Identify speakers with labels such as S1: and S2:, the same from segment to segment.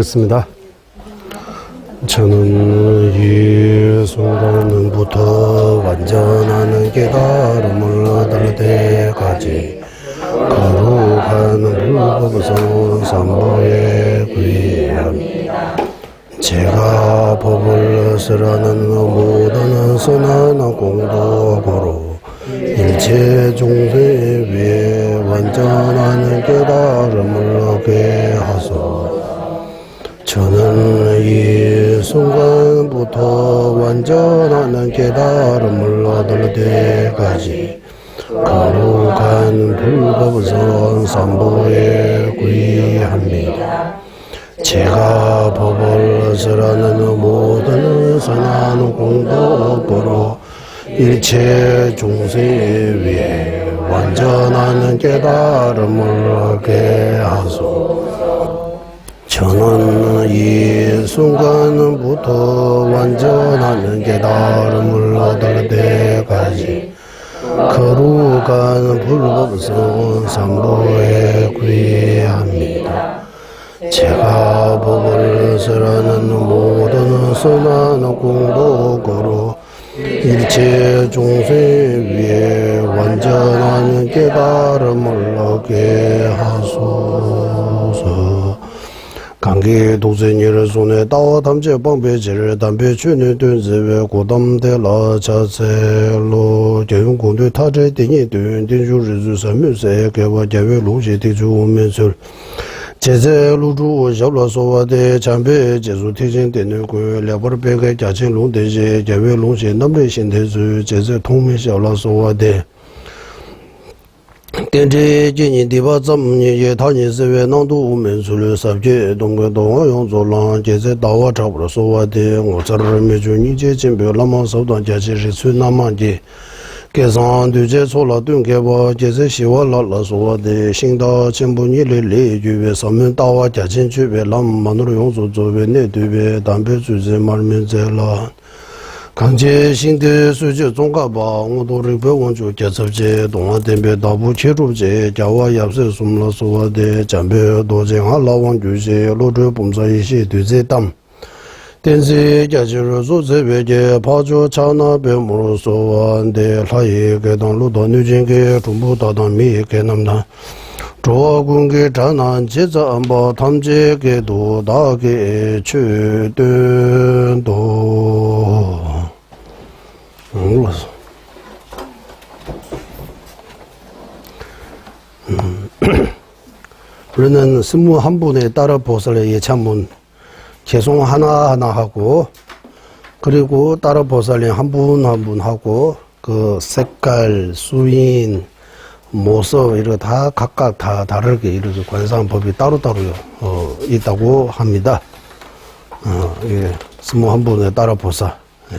S1: 하겠습니다. 저는 이 순간부터 완전한 깨달음을 얻을 때까지 거룩한 불법성 삼보에 구의합니다. 제가 법을 쓰라는 모든 선한 공덕으로 일체 종세 위에 완전한 깨달음을 얻게 하소서. 저는 이 순간부터 완전한 깨달음을 얻을 때까지 거룩한 불법성 삼보에 구의합니다. 제가 법을 쓰라는 모든 선한 공덕으로 일체 종세 위에 완전한 깨달음을 얻게 하소서. 저는 이 순간부터 완전한 깨달음을 얻을 때까지 거룩한 불법성 삼보에 구의합니다. 제가 법을 쓰라는 모든 선한 공덕으로 일체 종세 위에 완전한 깨달음을 얻게 하소서. 강기 독생이를 손에 따와 담제 방배지를 담배 추는 둔지외 고담대라 자세로 대용공도 타제 딩이 둔 딩주르주 삼유세 개와 개외 롱시 딩주 오면술 제제 루주 샤블소와데 잠배 제수 티진되는 그 레버베게 자진 롱대제 개외 롱시 남레신대주 제제 통미샤라소와데 denze jini diba zamni ye tani sewe nangdu umen sulu sabje dongwe donga yongzo lang jeze dawa chabra sowa de ngotsar meju nije jimbe lama sabdan jaji risu namanje kezan duje sola dunke ba jeze shiwa lala sowa de shingda chenpu nile le juwe samun dawa jajin juwe lam manur yongzo zowe ne duwe dambe zuze marmen zela 강제 신대 수제 종가바 오도르 배원주 개섭제 동아대배 다부 체루제 자와 yapse 숨라 소와데 잠배 도쟁하 라원주제 로드 범사이시 되제담 dense jajiru zozebeje pajo chana bemuro soande laye gedang ludo nujinge tumbu dadang mi kenamna zhuwa gungi chanan jeza amba tamje gedo dage chu dun do 우리는 21분에 따라 보살의 예찬문 개송 하나하나 하고 그리고 따라 보살님 한 분 한 분 하고 그 색깔, 수인, 모습 이런 다 각각 다 다르게 이렇게 관상법이 따로따로 있다고 합니다. 예, 21분에 따라 보살. 예.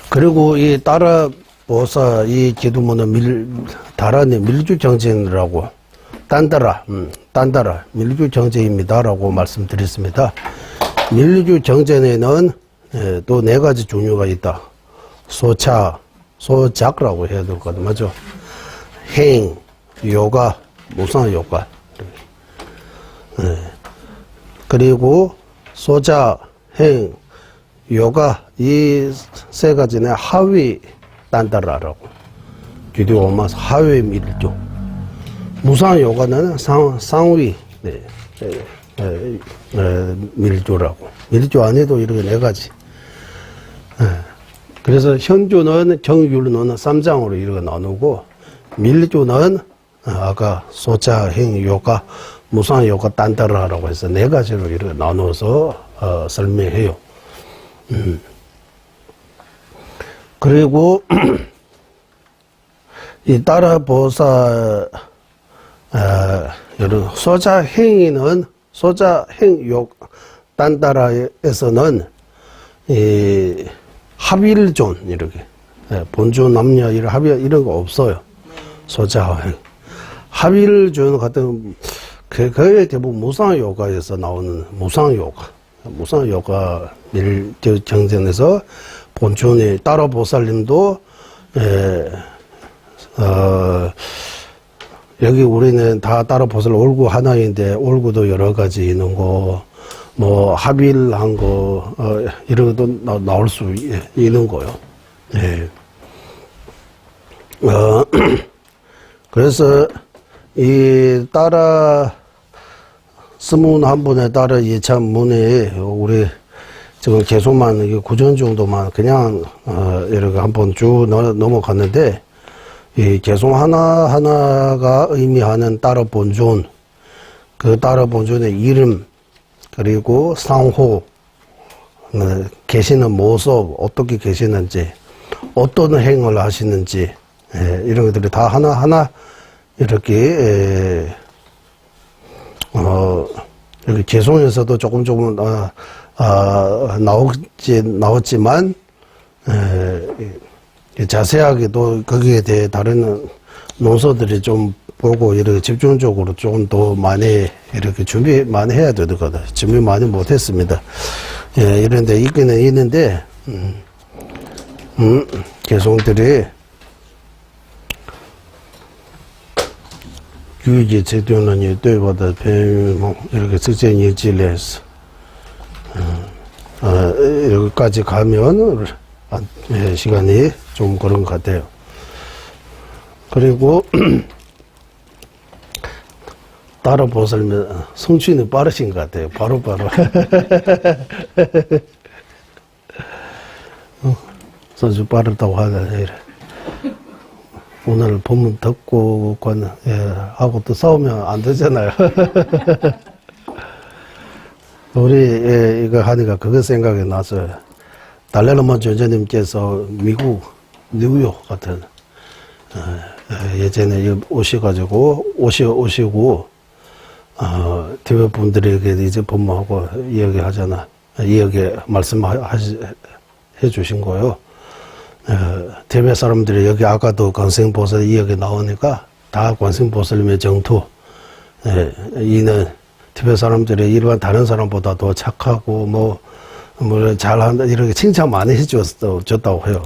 S1: 그리고 이 따라 보살 이 기도문은 다란의 밀주 정쟁이라고 딴따라 밀주 정쟁입니다라고 말씀드렸습니다. 밀주 정쟁에는 또 네 가지 종류가 있다. 소작라고 해야 될 것 같아요. 맞죠? 행, 요가, 무상 요가. 그리고 소작, 행, 요가 이 세 가지는 하위 딴따라라고. 뒤뒤오마 하위 밀조. 무상 요가는 상위 밀조라고. 밀조 안에도 이렇게 네 가지. 그래서 현조는 정율로는 3장으로 이렇게 나누고 밀조는 아까 소자, 행, 요가, 무상 요가 딴따라라고 해서 네 가지로 이렇게 나눠서 설명해요. 그리고 이 따라 보살 여러 소자 행위는 소자 행욕 딴따라에서는 이 합일존 이렇게 본조 남녀 이런 합일 이런 거 없어요. 소자 행 합일존 같은 거의 대부분 무상요가에서 나오는 무상요가 정전에서 본존이 따라 보살님도 여기 우리는 다 따라 보살 올구 하나인데 올구도 여러 가지 있는 거, 뭐 합일한 거 이런 것도 나올 수 있는 거요. 예. 그래서 이 따라 스문 한 분에 따라 이참 문에 우리 지금 계속만 이 구전 정도만 그냥 이렇게 한번 쭉 넘어갔는데 이 개송 하나하나가 의미하는 따라 본존, 그 따라 본존의 이름, 그리고 상호, 계시는 모습, 어떻게 계시는지, 어떤 행을 하시는지, 이런 것들이 다 하나하나 이렇게, 여기 개송에서도 조금 나왔지만, 자세하게도 거기에 대해 다른 논서들이 좀 보고 이렇게 집중적으로 좀 더 많이 이렇게 준비 많이 해야 되거든. 준비 많이 못했습니다. 예, 이런데 있기는 있는데, 개송들이 유지 제도는对我的 이렇게 적정히 질레서 여기까지 가면 시간이 좀 그런 것 같아요. 그리고 따라 보살면 성취는 빠르신 것 같아요. 바로바로. 선수 빠르다고 하네. 오늘 본문 듣고 하고 또 싸우면 안 되잖아요. 우리 이거 하니까 그거 생각이 나서 달래르만 전재님께서 미국 뉴욕 같은 예전에 오시고 대외 분들에게 이제 법무하고 이야기하잖아. 이야기 말씀해 주신 거요. 대외 사람들이 여기 아까도 관세음보살 이야기 나오니까 다 관세음보살님의 정토. 이는 대외 사람들이 일반 다른 사람보다 더 착하고 뭐 잘한다 이렇게 칭찬 많이 해줬다고 해요.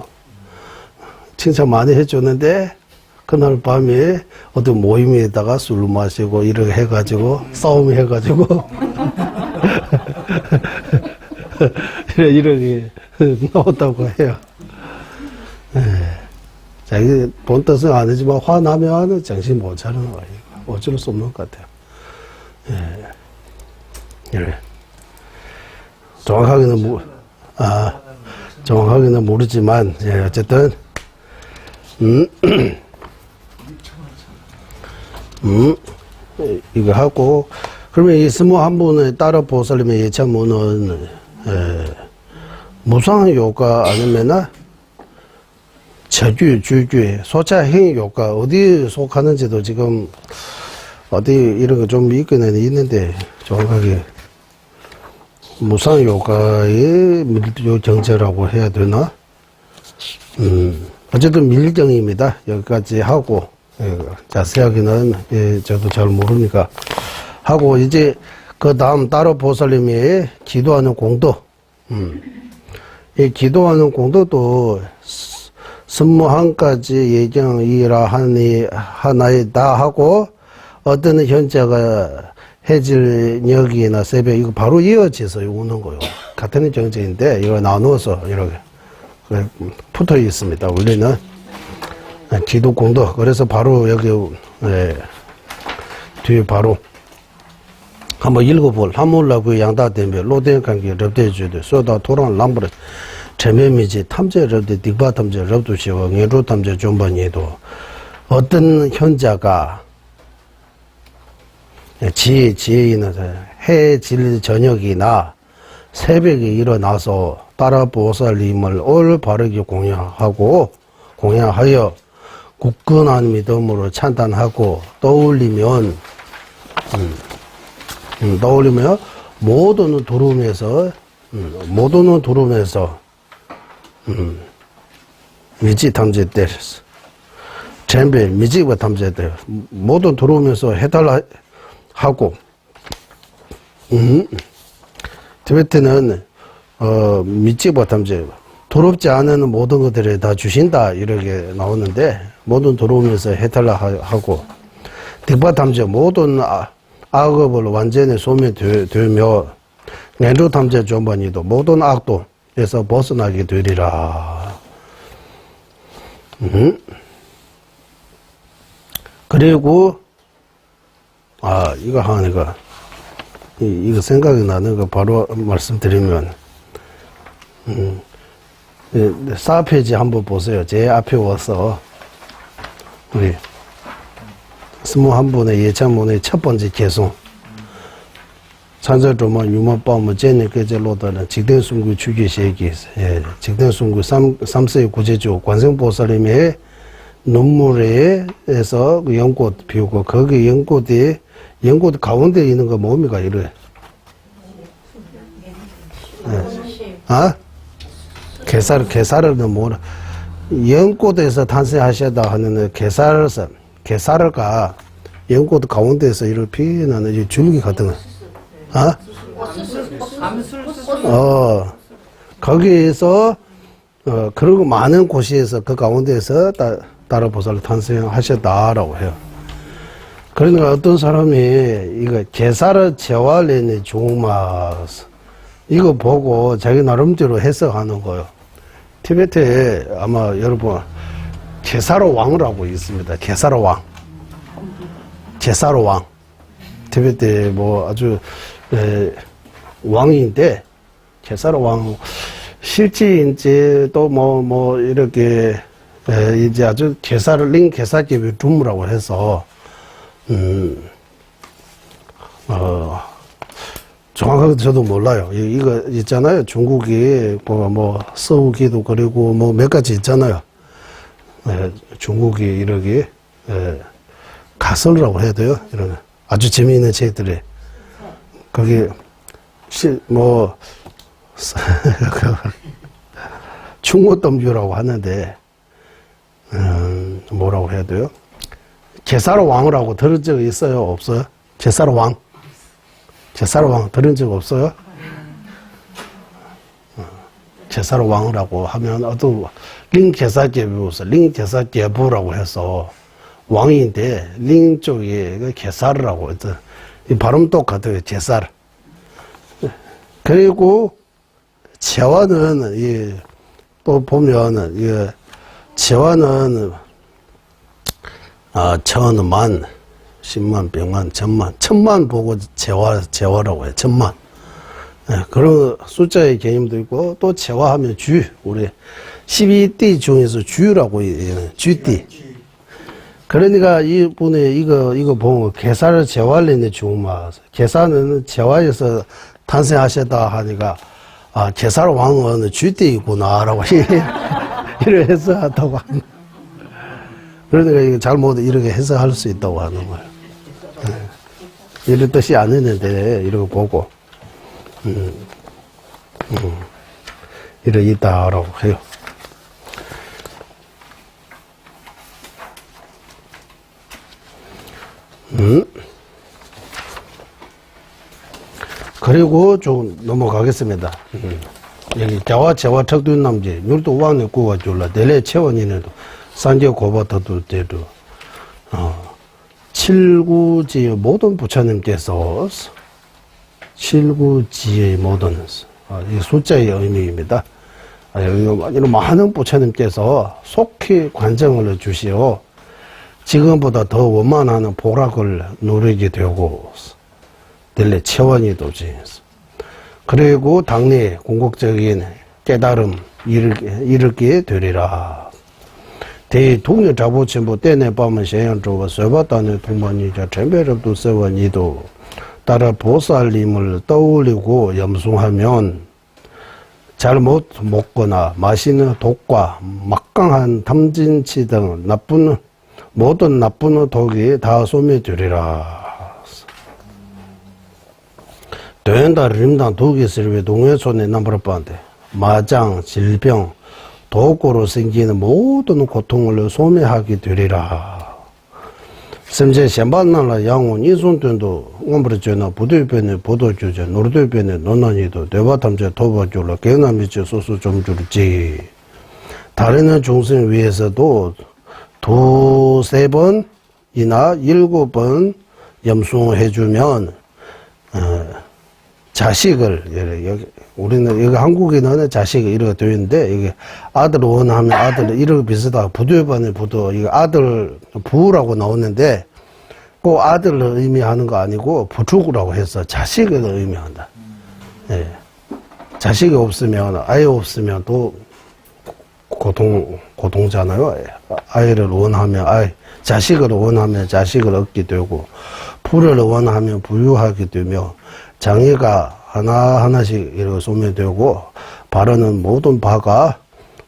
S1: 칭찬 많이 해줬는데 그날 밤에 어떤 모임에다가 술 마시고 이렇게 해가지고 싸움 해가지고 이렇게 나왔다고 해요. 자기 본 뜻은 아니지만 화나면 정신 못 차리는 거예요. 어쩔 수 없는 것 같아요. 이래. 정확하게는 모르지만, 어쨌든, 이거 하고, 그러면 이 스무 한 분의 따라 보살님의 예참문은, 무상요가 아니면은, 처규, 주규, 소차행요가 어디 속하는지도 지금, 어디 이런 거 좀 있기는 있는데, 정확하게. 무상요가의 밀정제라고 해야 되나? 어쨌든 밀정입니다. 여기까지 하고, 자세하게는, 저도 잘 모르니까. 하고, 이제, 그 다음 따로 보살님이 기도하는 공도. 이 기도하는 공도도, 스무한까지 예정이라 하나에 다 하고, 어떤 현자가 해질녘이나 새벽 이거 바로 이어져서 오는 거요. 같은 정제인데 이거 나누어서 이렇게 붙어 있습니다. 원래는 기도공도 그래서 바로 여기 뒤에 바로 한번 읽어볼. 한물라고 양다되며 로den관계 럽대주도 쏘다 토랑 람브르 제매미지 탐제 럽대 딕바 탐제 럽두시와 예로 탐제 존반이도 어떤 현자가 지혜는 해질 저녁이나 새벽에 일어나서 따라보살님을 올바르게 공양하여 굳건한 믿음으로 찬탄하고 떠올리면 모든 두름에서 미지 탐제때 전배 미지가 탐제때 모든 두름에서 해달라 하고, 티베트는, 믿지 못함제, 도롭지 않은 모든 것들을 다 주신다, 이렇게 나오는데, 모든 도로움에서 해달라 하고, 대바 탐제 모든 악업을 완전히 소멸되며 낸조 탐제 전반이도 모든 악도에서 벗어나게 되리라. 그리고 이거 하니까 이거 생각이 나는 거 바로 말씀드리면 4페이지 한번 보세요. 제 앞에 와서 우리 21분의 예찬문의 첫 번째 개송 찬자조만 유마빠무 제니께제로다는 직den순구 추기시기 직den순구 3세의 구제조 관생보살님의 눈물에서 그 연꽃 피우고 거기 연꽃 가운데 있는 거 뭡니까 이래? 개사르는 뭐라? 연꽃에서 탄생하셨다 하는 개사르가 연꽃 가운데에서 이렇게 피어나는 줄기 같은 거. 거기에서 그리고 많은 곳에서 그 가운데에서 다른 보살을 탄생하셨다라고 해요. 그러니까 어떤 사람이 이거 개사르 재활련의 종마 이거 보고 자기 나름대로 해석하는 거예요. 티베트에 아마 여러분 개사르 왕이라고 있습니다. 개사르 왕. 티베트에 뭐 아주 왕인데 개사르 왕 실제인지 또 뭐 이렇게 이제 아주 링 개사집의 둠이라고 해서 정확하게 저도 몰라요. 이거 있잖아요. 중국이 뭐 서우기도 그리고 뭐 몇 가지 있잖아요. 중국이 이렇게 가설이라고 해야 돼요. 이런 아주 재미있는 책들이 거기 뭐 충무덤주라고 하는데 뭐라고 해야 돼요? 개사르 왕이라고 들은 적 있어요? 없어요? 개사르 왕 들은 적 없어요? 개사르 왕이라고 하면 어떤 링개사제부라고 해서 왕인데 링 쪽에 개사르라고 했던 이 발음 똑같아요. 개사르. 그리고 재화는 또 보면 재화는 천만, 10만, 100만, 1000만 보고 재화라고 해요. 1000만. 그런 숫자의 개념도 있고 또 재화하면 우리 12띠 중에서 주라고 해요. 주띠. 그러니까 이분의 이거 보면 개사를 재활련의 중마. 개사는 재화에서 탄생하셨다 하니까 개사르 왕은 주띠이구나라고 이렇게 해석한다고 하는. 그러니까 이게 잘못 이렇게 해석할 수 있다고 하는 거예요. 이런 뜻이 아니는데 이렇게 보고 이렇게 있다라고 해요. 그리고 좀 넘어가겠습니다. 여기 재화 척둔 남지 율도 왕의 구가 줄라 내래 채원이네도 산재 고바터도 때도 칠구지의 모든 부처님께서 칠구지의 모든 이 숫자의 의미입니다. 이런 많은 부처님께서 속히 관정을 주시어 지금보다 더 원만한 보락을 누리게 되고 델레 채원이 도지. 그리고 당내 궁극적인 깨달음 이르게 되리라. 대통령 자부친부 때내 밤은 시행조가 서바단의 동반이자 전배력도 세원이도 따라 보살님을 떠올리고 염송하면 잘못 먹거나 마시는 독과 막강한 탐진치 등 모든 나쁜 독이 다 소멸되리라. 도연다 림당 독이슬비 동해촌에 남부르반데 마장, 질병, 독으로 생기는 모든 고통을 소멸하게 되리라. 심지어 현반나라 양원 이손된도 원부르죄나 부도변에 보도주제 노르도변에 논란이도 대바탐제 도바줄라 개남미지 소수 좀 줄지. 다른 중생 위해서도 두세 번 이나 7번 염송해주면 자식을 여기 우리는 여기 한국에는 자식이 이렇게 되어 있는데 이게 아들 원하면 아들 이렇게 비슷하고 부두반에 부두 이거 아들 부라고 나오는데 꼭 아들을 의미하는 거 아니고 부축이라고 해서 자식을 의미한다. 예. 자식이 없으면 아이 없으면 또 고통잖아요. 아이를 원하면 아이, 자식을 원하면 자식을 얻게 되고 부를 원하면 부유하게 되며 장애가 하나하나씩 이렇게 소멸되고 바라는 모든 바가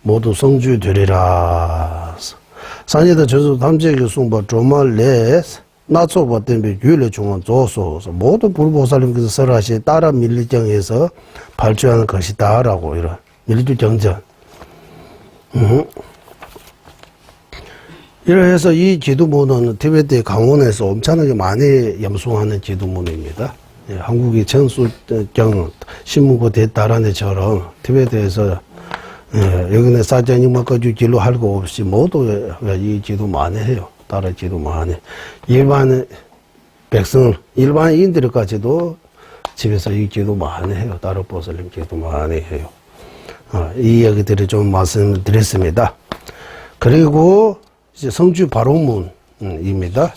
S1: 모두 성취되리라. 산이다 저수 탐지기 숭바 조말 내 나초바 때문에 유래 중원 조소서 모든 불보살님께서 설하시 따라 밀리정에서 발주하는 것이다라고 이런 밀주정전. 이래서 이 기도문은 티베트 강원에서 엄청나게 많이 염송하는 기도문입니다. 예, 한국이 천수경 신문고 대다란에처럼 티베트에서 여기는 사자님만까지 기도 할 거 없이 모두 이 기도 많이 해요. 따라 기도 많이. 일반 백성, 일반인들까지도 집에서 이 기도 많이 해요. 따라 보살님 기도 많이 해요. 이 이야기들을 좀 말씀을 드렸습니다. 그리고 이제 성주 바로문입니다.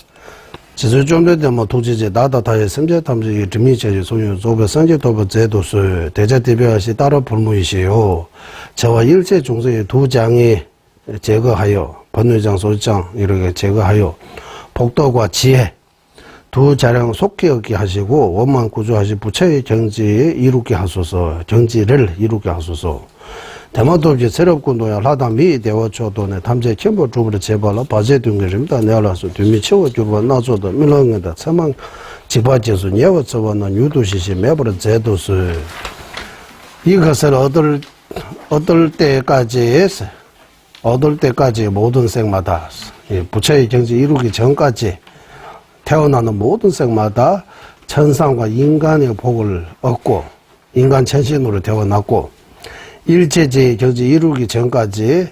S1: 지수 좀 되면 도지제 나다다의 선제 탐지기 드미제의 소유 조배 선제 도배 제도스 대자 대표하시 따라 불무이시요. 저와 일체 중생의 두 장이 제거하여 번뇌장 소장 이렇게 제거하여 복도와 지혜 두 자량 속히 얻게 하시고 원만 구조하시 부처의 경지에 이루게 하소서. 경지를 이루게 하소서. 대마도지 새롭고 노야 하다 미 대화초도네 탐제 첨부 주부를 제발로 바제 등거입니다. 내알아서 뒤미 채워 주고 나서도 밀랑에다 사망 집화제수 예워 저번은 유도시시 매버를 제도스 이것을 얻을 때까지 모든 생마다 부처의 경지 이루기 전까지 태어나는 모든 생마다 천상과 인간의 복을 얻고 인간 천신으로 태어났고 일체제의 경지 이루기 전까지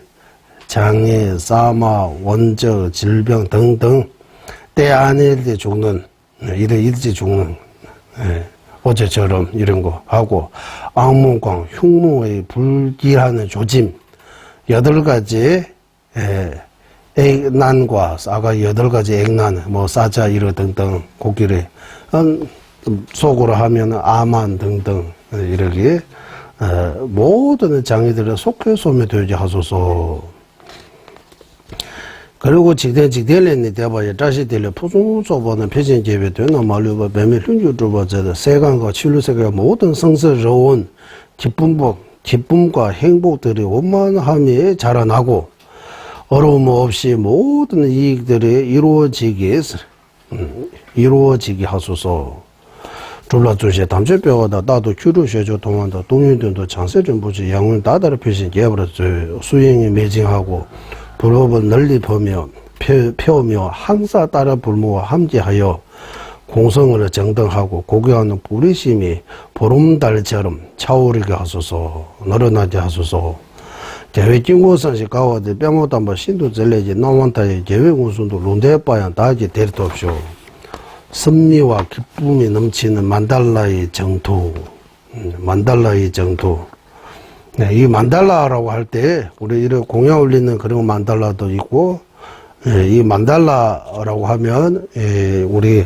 S1: 장애, 사마, 원저, 질병 등등 때 안에 때 죽는 일제 죽는 어제처럼 이런 거 하고 악몽광, 흉몽의 불길하는 조짐 8가지 액난과 아까 8가지 액난 뭐 사자 이러 등등 고기를 속으로 하면 아만 등등 이렇게 모든 장애들을 속해 소멸되지 하소서. 그리고 직대련이 되어봐야 자식들의 푸승소보는 표준제배 되는 말로가 매매 흉주주보자들 세간과 치료세계 모든 성스러운 기쁨과 행복들이 원만함이 자라나고 어려움 없이 모든 이익들이 이루어지게 하소서. 졸라주시 담제뼈가 나도 규루셔조 동안다 동윤등도 장세전 부지 양운 다다를 표신 개버렸죠. 수행이 매징하고 불법을 널리 펴며 항사 따라 불모와 함께하여 공성을 정등하고 고귀하는 불의심이 보름달처럼 차오르게 하소서. 늘어나게 하소서. 계획진고선시 가와대 뺨못한바 신도 전례지 나만타의 계획운순도 론대빠양 다지 데리톱쇼. 섭리와 기쁨이 넘치는 만달라의 정토, 네, 이 만달라라고 할 때, 우리 이렇게 공양 올리는 그런 만달라도 있고, 이 만달라라고 하면, 우리,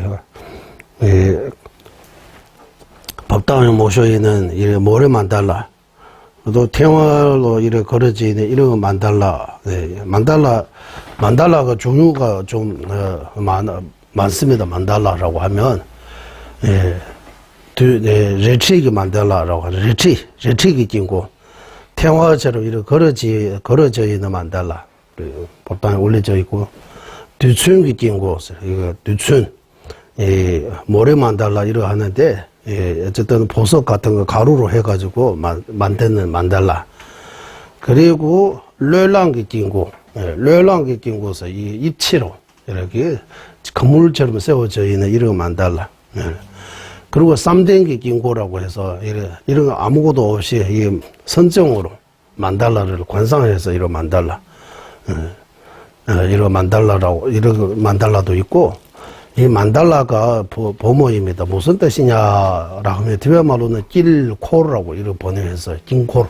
S1: 법당에 모셔 있는 이 모래 만달라, 또 태화로 이렇게 걸어져 있는 이런 만달라, 만달라가 종류가 좀, 많습니다. 만달라라고 하면, 레치기 만달라라고 하는, 레치기 찡고, 태화처럼 이렇게 걸어져 있는 만달라. 법당에 올려져 있고, 뒤춘기 찡고, 이거, 뒤춘, 모래 만달라 이러 하는데, 어쨌든 보석 같은 거 가루로 해가지고 만드는 만달라. 그리고, 뢰랑기 찡고, 뢰랑기 찡고서 이 입치로, 이렇게, 건물처럼 세워져 있는 이런 만달라. 그리고 쌈댕기 긴고라고 해서 이런 거 아무것도 없이 이 선정으로 만달라를 관상해서 이런 만달라. 이런 만달라라고, 이런 만달라도 있고, 이 만달라가 보모입니다. 무슨 뜻이냐라고 하면, 티베말로는 낄코르라고 이렇게 번역해서, 낀코르.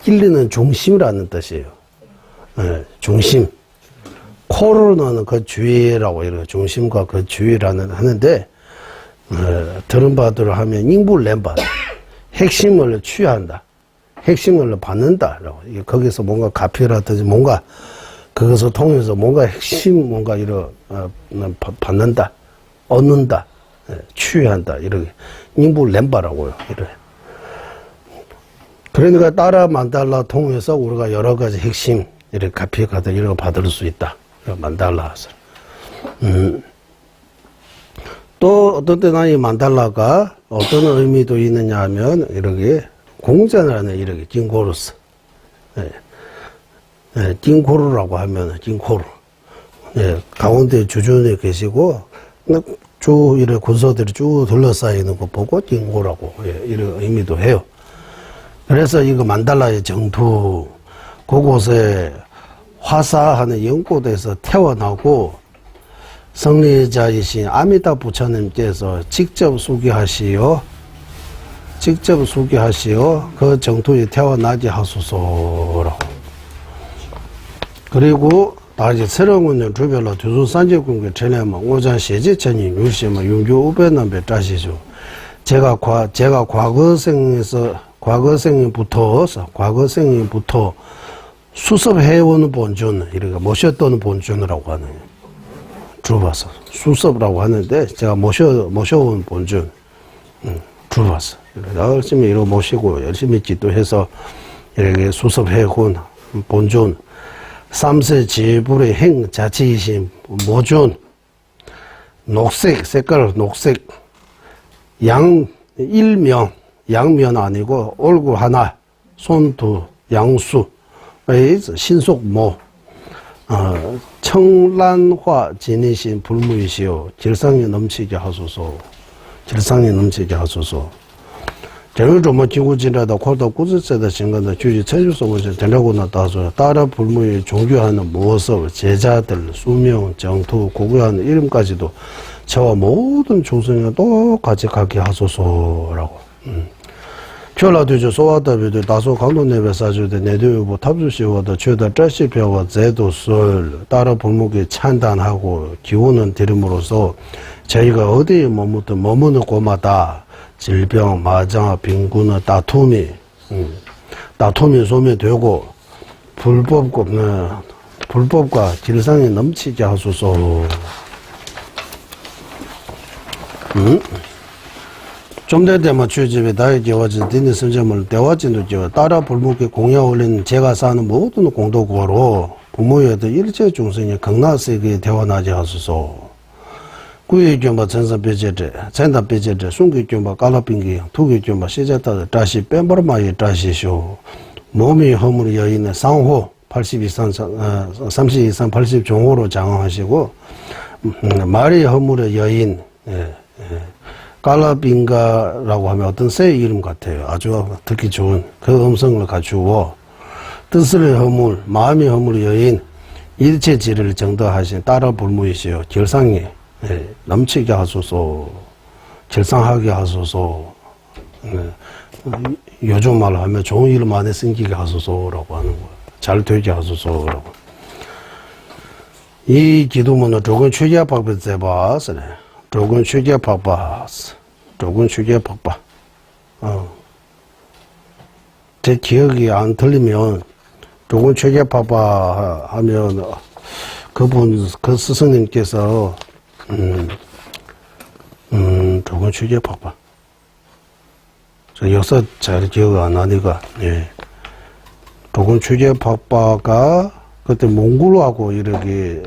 S1: 낄리는 중심이라는 뜻이에요. 중심. 코르는 그 주위라고 이렇게 중심과 그 주위라는 하는데, 들은 바대로 하면 인불렘바. 핵심을 취한다. 핵심을 받는다라고. 거기서 뭔가 가피라든지 뭔가 그것을 통해서 뭔가 핵심 뭔가 이런 받는다, 얻는다, 취한다 이렇게 인부 렘바라고요. 이래. 그러니까 따라 만달라 통해서 우리가 여러 가지 핵심 이렇게 가피가든 이런 거 받을 수 있다. 만달라서. 또 어떤 때는 이 만달라가 어떤 의미도 있느냐 하면 이렇게 공전을 하는 이렇게 징코르스. 징코르라고 하면 징코르. 가운데 주전에 계시고 쭉 이렇게 군소들이 쭉 둘러싸이는 거 보고 징코라고 이런 의미도 해요. 그래서 이거 만달라의 정투 그곳에 화사하는 연꽃에서 태어나고 성리자이신 아미다 부처님께서 직접 수기하시오. 그 정토에 태어나게 하소서라고. 그리고 다시 새로운 운영 주별로 두수산지공개 전에만 오전 시제천이 유시면 용주 우배남배 짜시죠. 제가 과거생부터 수습해오는 본尊, 이렇게 모셨던 본尊이라고 하는 주봤어. 수습이라고 하는데 제가 모셔온 본尊, 주봤어. 열심히 이렇게 모시고 열심히 기도해서 이렇게 수습해온 본尊, 삼세 지불의 행 자치이신 모존, 녹색, 색깔 녹색, 일명, 양면 아니고 얼굴 하나, 손 두, 양수, 신속모, 청란화 지니신 불무이시오. 질상이 넘치게 하소서. 저를 좀 지구진라다 콜도 꾸짖세다 신간다 주지 체주소문을 되려고 나타서 따라 불무의 종교하는 모습, 제자들, 수명, 정토, 고구하는 이름까지도 저와 모든 조선이 똑같이 가게 하소서라고. 별라도죠. 소와다비도 다소 강도내에 사주대 내도유보 탑주시와도 최다 짜시표와 제도설 따라 불목에 찬단하고 기원은 드림으로써 저희가 어디에 머무는 곳마다 질병, 마장, 빈군의 다툼이 소멸되고 불법과 질상이 넘치게 하소서. 좀 되면 주집에 다이 지어진 딘의 선점을 대화진도 지어 따라 불목에 공약 올린 제가 사는 모든 공도구로 부모여도 일체 중생이 극락세계에 대화나지 하소서. 구의견바 전선배제제, 전단배제제, 순기견바 깔라빙기, 투기견바 시제타드 다시 뺀버마의 다시쇼. 몸이 허물이 여인의 상호 80 이상, 30 이상 80 종호로 장황하시고 말이 허물의 여인, 깔라빙가라고 하면 어떤 새 이름 같아요. 아주 듣기 좋은 그 음성을 갖추고 뜻의 허물, 마음의 허물의 여인, 일체 지를 정도하신 따라 불무이시오. 결상이 넘치게 하소서, 결상하게 하소서, 요즘 말로 하면 좋은 일 많이 생기게 하소서라고 하는 거예요. 잘 되게 하소서라고. 이 기도문은 조금 취재박을 제바스네. 조금 취재박바. 제 기억이 안 틀리면 조금 취재박바 하면 그 스승님께서 조금 취재박바. 저 역사 잘 기억 안 나니까, 조금 취재박바가 그때 몽골하고 이렇게,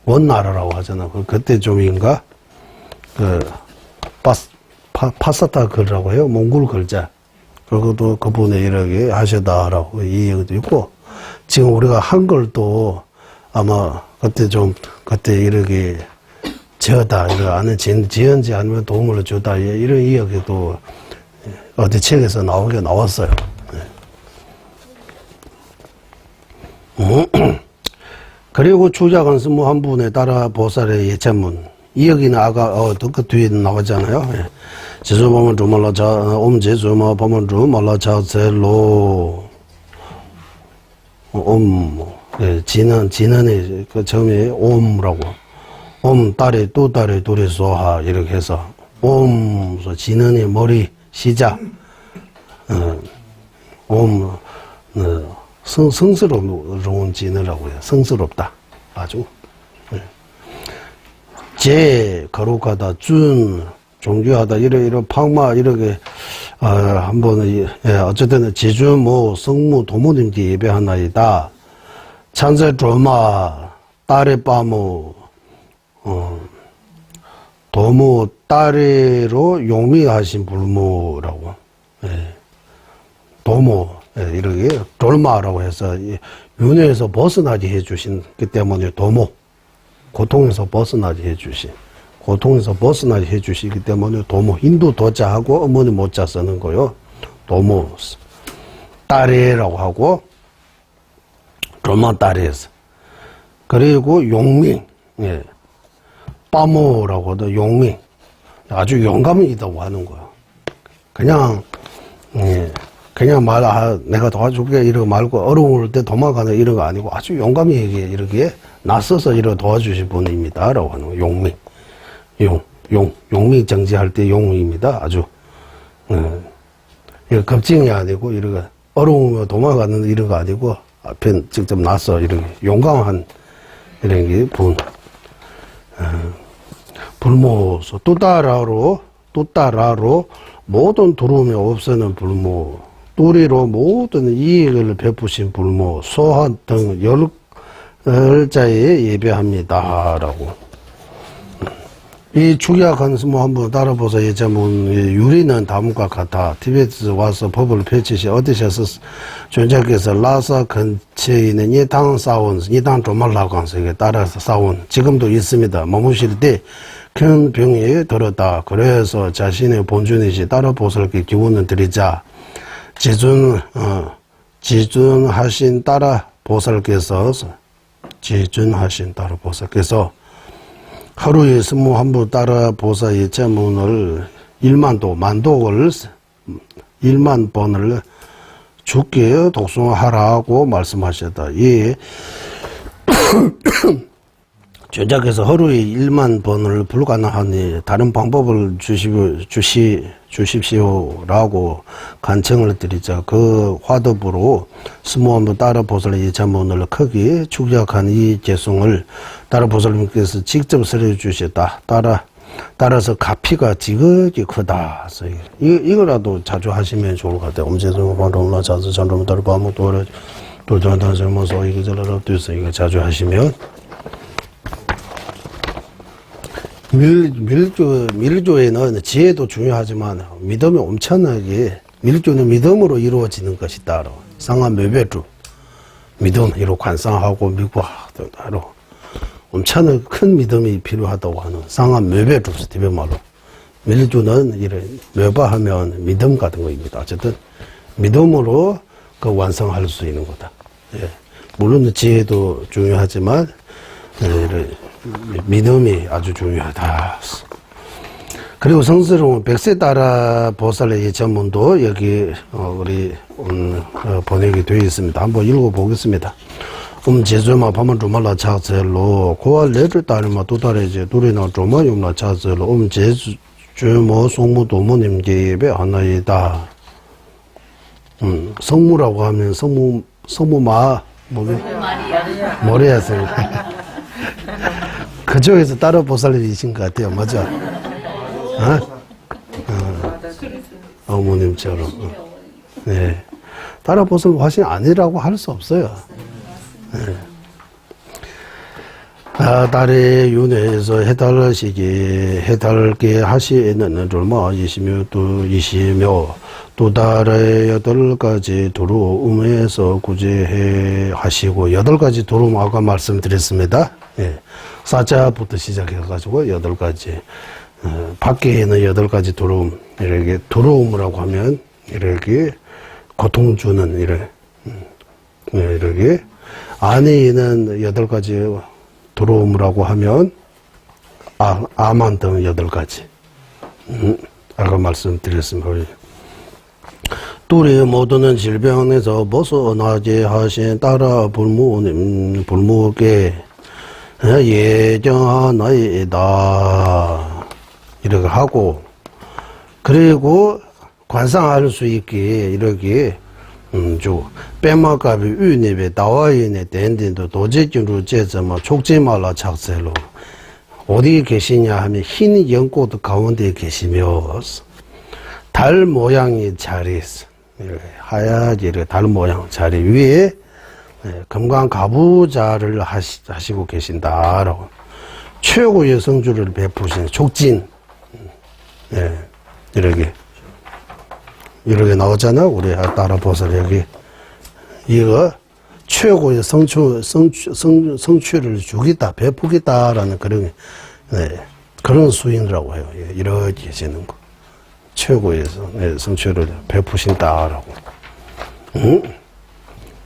S1: 원나라라고 하잖아. 그때 좀인가? 파사타 글이라고 해요. 몽골 글자. 그것도 그분이 이렇게 하시다라고 이 얘기도 있고, 지금 우리가 한글도 아마 그때 이렇게 지었다, 이거 아는 지은지 아니면 도움을 줬다, 이런 이야기도 어디 책에서 나왔어요. 그리고 추작은 스무 한 분에 따라 보살의 예체문. 이 여기는 아까 그 뒤에 나오잖아요. 예. 제주 보면 주말라 자 제주마 보면 주말라 자셀로 예, 지난에 그 처음에 옴라고 딸에 또 딸에 둘이 소하 이렇게 해서 옴서 지난의 머리 시작 성스러운 지느라고 해요. 성스럽다. 아주. 예. 제, 거룩하다, 종교하다, 이런 팡마, 이렇게, 한번, 예, 어쨌든, 제주, 성무, 도모님께 예배하나이다. 찬세, 조마, 딸의 빠무, 도모, 딸의로 용미하신 불모라고. 예. 도모, 예, 이렇게, 돌마라고 해서, 윤회에서 벗어나게 해주신, 그 때문에 도모. 고통에서 벗어나게 해주시기 때문에 도모, 힌두 도자하고 어머니 모자 쓰는 거요. 도모, 딸이라고 하고, 로마 딸이에서. 그리고 용맹, 예. 빠모라고 하도 용맹. 아주 용감이 있다고 하는 거예요. 그냥, 예. 그냥 내가 도와줄게, 이러고 말고, 어려울 때 도망가는 이런 거 아니고, 아주 용감히 이렇게 나서서 이렇게 도와주신 분입니다. 라고 하는 거. 용맹. 용맹 정지할 때 용입니다. 아주. 이거 겁증이 아니고, 이렇게 어려우면 도망가는 이런 거 아니고, 앞에 직접 나서 이렇게 용감한 이런 게 불모소. 또 따라로 모든 두려움이 없애는 불모. 또리로 모든 이익을 베푸신 불모, 소한 등 열자에 예배합니다. 라고. 이 축약한 스모 한번 따라보서 예자문 유리는 다음과 같아. 티베트 와서 법을 펼치시 어디셔서 존재께서 라사 근처에 있는 이당 싸운, 이당 조말라강석에 따라서 싸운, 지금도 있습니다. 머무실 때 큰 병에 들었다. 그래서 자신의 본준이시 따라 보살께 기운을 드리자. 지준하신 따라 보살께서 하루에 21부 따라 보사 예체문을 1만 번을 죽게 독송하라고 말씀하셨다. 예. 전작에서 하루에 1만 번을 불가능하니 다른 방법을 주십시오라고 간청을 드리자. 그 화답으로 21부 따라 보살 예체문을 크게 축약한 이 개송을 따라 보살님께서 직접 설해주셨다. 따라서 가피가 지극히 크다. 이거라도 자주 하시면 좋을 것 같아요. 엄제성 방송라 자주 전점 따라 바무 도전단설모서 이거저러 돼서 이거 자주 하시면 밀조에는 지혜도 중요하지만 믿음이 엄청나게 밀조는 믿음으로 이루어지는 것이다. 상한 매배주 믿음 이로 관상하고 미국하로 엄청나게 큰 믿음이 필요하다고 하는 상한 매배주 티베말로 밀조는 이런 매바하면 믿음 같은 거입니다. 어쨌든 믿음으로 그 완성할 수 있는 거다. 예. 물론 지혜도 중요하지만 믿음이 아주 중요하다. 그리고 성스러운 백세 따라 보살의 예천문도 여기 우리 번역이 되어 있습니다. 한번 읽어보겠습니다. 제주마 파만 주말라 차셀로 고아 레를 따르마 또 다르지 둘이나 조마 용라 차셀로 제주모 송무 도모님께 예배 하나이다. 성무라고 하면 성무마 머리야생. 그쪽에서 따라 보살이신 것 같아요. 맞아? 어머님처럼. 네. 따라 보살 화신 아니라고 할 수 없어요. 네. 달의 윤회에서 해달게 하시는 얼마 20묘 또 달의 8가지 두루움에서 구제해 하시고 8가지 두루움 아까 말씀드렸습니다. 예. 사자부터 시작해가지고 8가지 밖에는 8가지 두루움 이렇게 두루움이라고 하면 이렇게 고통 주는 이렇게 안에 있는 8가지 들어옴이라고 하면 암만 등 8가지. 아까 말씀드렸습니다. 뚜리 모두는 질병에서 벗어나게 하신 따라 불무게 예정하나이다. 이렇게 하고, 그리고 관상할 수 있게 이렇게 빼마갑이 위입에 나와있는 덴딘도 도제기로 제자마 촉지말라 착세로 어디 계시냐 하면 흰 연꽃 가운데 계시며 달 모양의 자리에 하얗게 달 모양 자리 위에 금강 가부자를 하시고 계신다라고 최고의 성주를 베푸신 촉진 이렇게 나오잖아. 우리 따라 보서 여기 이거 최고의 성취를 주겠다, 베푸겠다라는 그런 그런 수인이라고 해요. 이렇게 계시는 거. 최고의 성취를 베푸신다라고.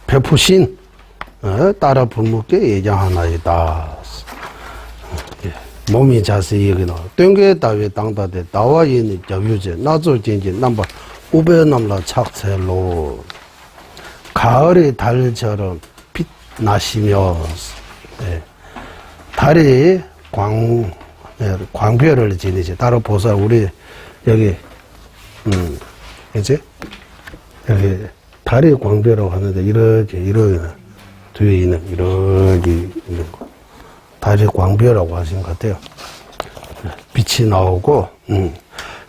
S1: 베푸신 따라 불묵게 예정하나이다. 몸이 자세히 여기 나와. 땡게 따위 땅다대 나와 있는 자유제 나조 진지 남바 우베남라 착세로 가을의 달처럼 빛나시며 달이 광별을 지니지. 따로 보사 우리 여기 이제 여기 달이 광별이라고 하는데 이렇게 뒤에 있는 이렇게 있는 거 달이 광별이라고 하신 것 같아요. 빛이 나오고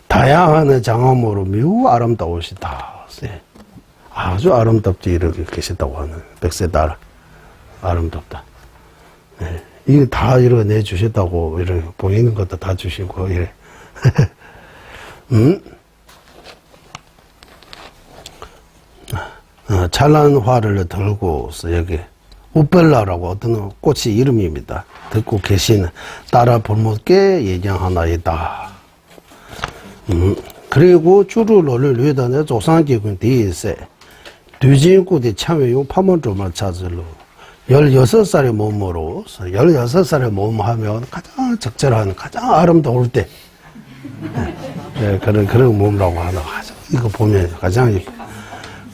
S1: 다양한 장엄으로 매우 아름다우시다. 아주 아름답게 이렇게 계시다고 하는 백세달 아름답다. 이게 다 이렇게 내주셨다고 이렇게 보이는 것도 다 주시고 이래. 찬란 화를 들고서 여기 우벨라라고 어떤 꽃이 이름입니다. 듣고 계시는 따라 볼못게 예정하나이다. 그리고 주를 위단의 조상기군 뒤에서 뒤진구대 참여용 파문조만 찾으러 16살의 몸으로 16살의 몸 하면 가장 적절한 가장 아름다울 때 그런 몸이라고 하나 하죠. 이거 보면 가장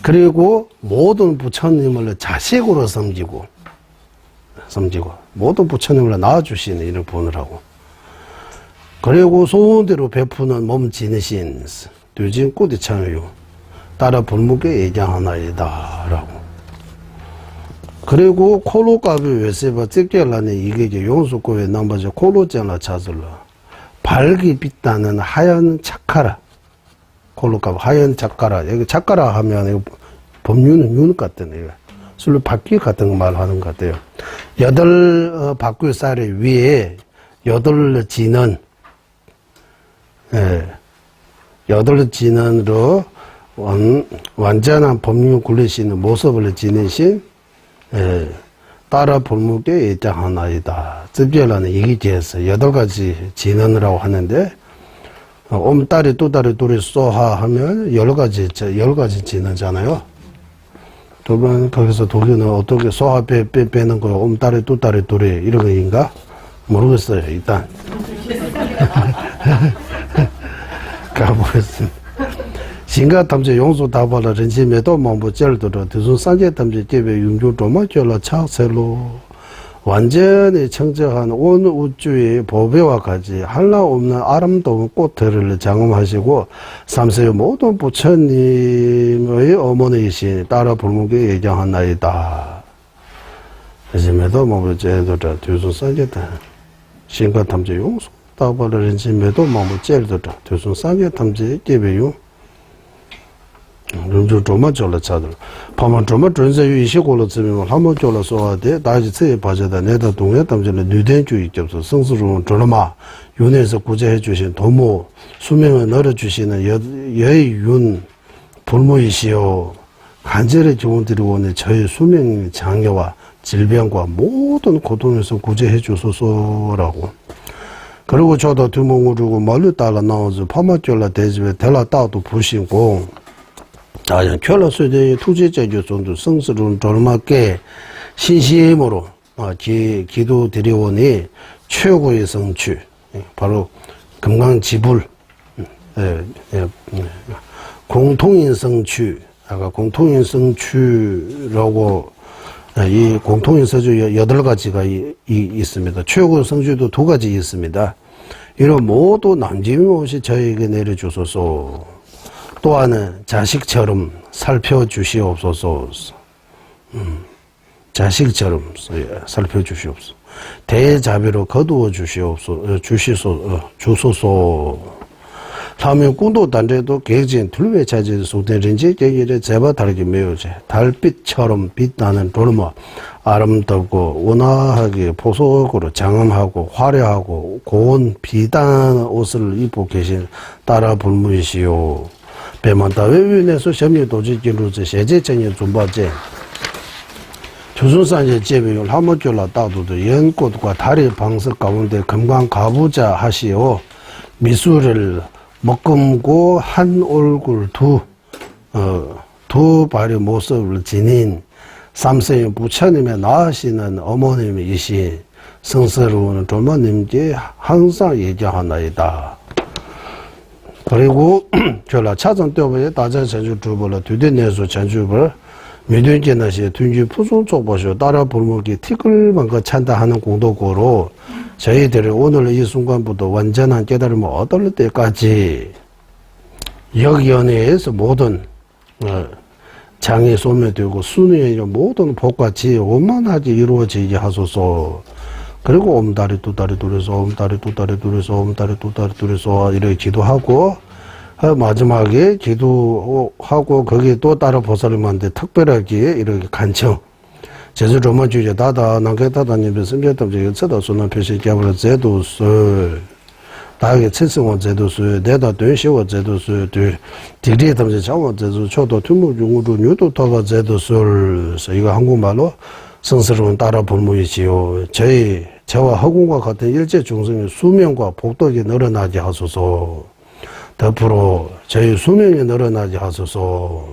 S1: 그리고 모든 부처님을 자식으로 섬기고 모든 부처님을 낳아주시는 이런 분이라고. 그리고 소원대로 베푸는 몸 지니신 뒤진 꾸디 참여요 따라 불묵게 예정하나이다 라고. 그리고 콜로값이 외세바 찍결라는 이게 용수고에 남바죠. 콜로장라 찾을라 밝이 빛나는 하얀 착가라. 콜로값 하얀 착가라. 여기 착가라 하면 법륜은 윤 같은 술로 바퀴 같은 말 하는 것 같아요. 8 바퀴살에 위에 8 지는 8 진원으로 완전한 법륜 굴리시는 모습을 지니신 따라 불묵게 예정하나이다. 執별라는 이기지에서 8가지 진원이라고 하는데 옴다리 두다리 둘이 쏘하 하면 10가지 진원잖아요. 두 번 거기서 독일은 어떻게 쏘하 빼는 거 옴다리 두다리 둘이 이런 거인가 모르겠어요. 일단 가보겠습니다. 신가 탐지 용수 다발라 전심에도 몸부 절도로 대순 산재 탐지 개별 용주 도마절라 착세로 완전히 청정한 온 우주의 보배와 같이 한라 없는 아름다운 꽃들을 장엄하시고 삼세의 모든 부처님의 어머니이신 따라 불묵게 예정하나이다. 전심에도 몸부 절도로 대순 산재 신가 탐지 용수 다발라 전심에도 몸부 절도로 대순 산재 탐지 개별 용 좀 조마 졸라 차들 파만 조마 전세유 이시고로 지면 한번 졸라 소화돼 다시 새 바자다 내다 동에 담전에 뉴den주의 접수 성스러운 졸마 윤에서 구제해 주신 도모 수명을 넣어 주시는 여의윤 불모이시오 간절히 기원드리고 오늘 저희 수명 장애와 질병과 모든 고통에서 구제해 주소서라고. 그리고 저도 두몽을 주고 멀리 따라 나오서 파마 졸라 대집에 대라 따도 부시고 결혼수대 투지제주 정도 성스러운 졸맞게 신심으로 기도 드리오니 최고의 성취, 바로 금강지불, 공통인 성취, 아까 공통인 성취라고 이 공통인 서주 8가지가 있습니다. 최고 성취도 2가지 있습니다. 이런 모두 남김없이 저에게 내려주소서. 또한 자식처럼 살펴주시옵소서. 자식처럼 살펴주시옵소서. 대자비로 거두어 주소서. 다음에 군도 단체도 계획진 둘레 차지 속된지 계획에 제바 다르게 매우제 달빛처럼 빛나는 돌모 아름답고 온화하게 보석으로 장엄하고 화려하고 고운 비단 옷을 입고 계신 따라 불무이시오. 배만다 외위내서 점유 도지기로제 세제전이 좀바제 조선산의 제비율 하모줄라 따도도 연꽃과 달의 방석 가운데 금강 가부자 하시오. 미술을 먹금고 한 얼굴 두 발의 모습을 지닌 삼세의 부처님의 낳으시는 어머님이신 성스러운 조모님께 항상 얘기하나이다. 그리고 전라 차전 때문에 다자 전주 주보를 뒤대내서 전주를 미등기나시 둔지 푸송 쪽보시오 따라 불목이 티끌만 거 찬다 하는 공도고로 저희들이 오늘 이 순간부터 완전한 깨달음을 얻을 때까지 역연회에서 모든 장이 소멸되고 순위의 모든 복과 지혜 원만하게 이루어지게 하소서. 그리고 옴다리 두 다리 둘에서 옴다리 두 다리 둘에서 옴다리 두 다리 둘에서 이렇게 기도하고 마지막에 기도하고 거기에 또 따라 보살님한테 특별하게 이렇게 간청 제주 로마주의 다다 남게다다님의 심재담제 여차다 소나 표시 개발을 제도술 다하게 칠성원 제도술 내다 된시원 제도술 디리에 담제 자원 제도 초도 투무 중으로 뉴도 타가 제도술 이거 한국말로 성스러운 따라 불무이지요. 저와 허공과 같은 일제 중생의 수명과 복덕이 늘어나게 하소서. 덕으로 저희 수명이 늘어나게 하소서.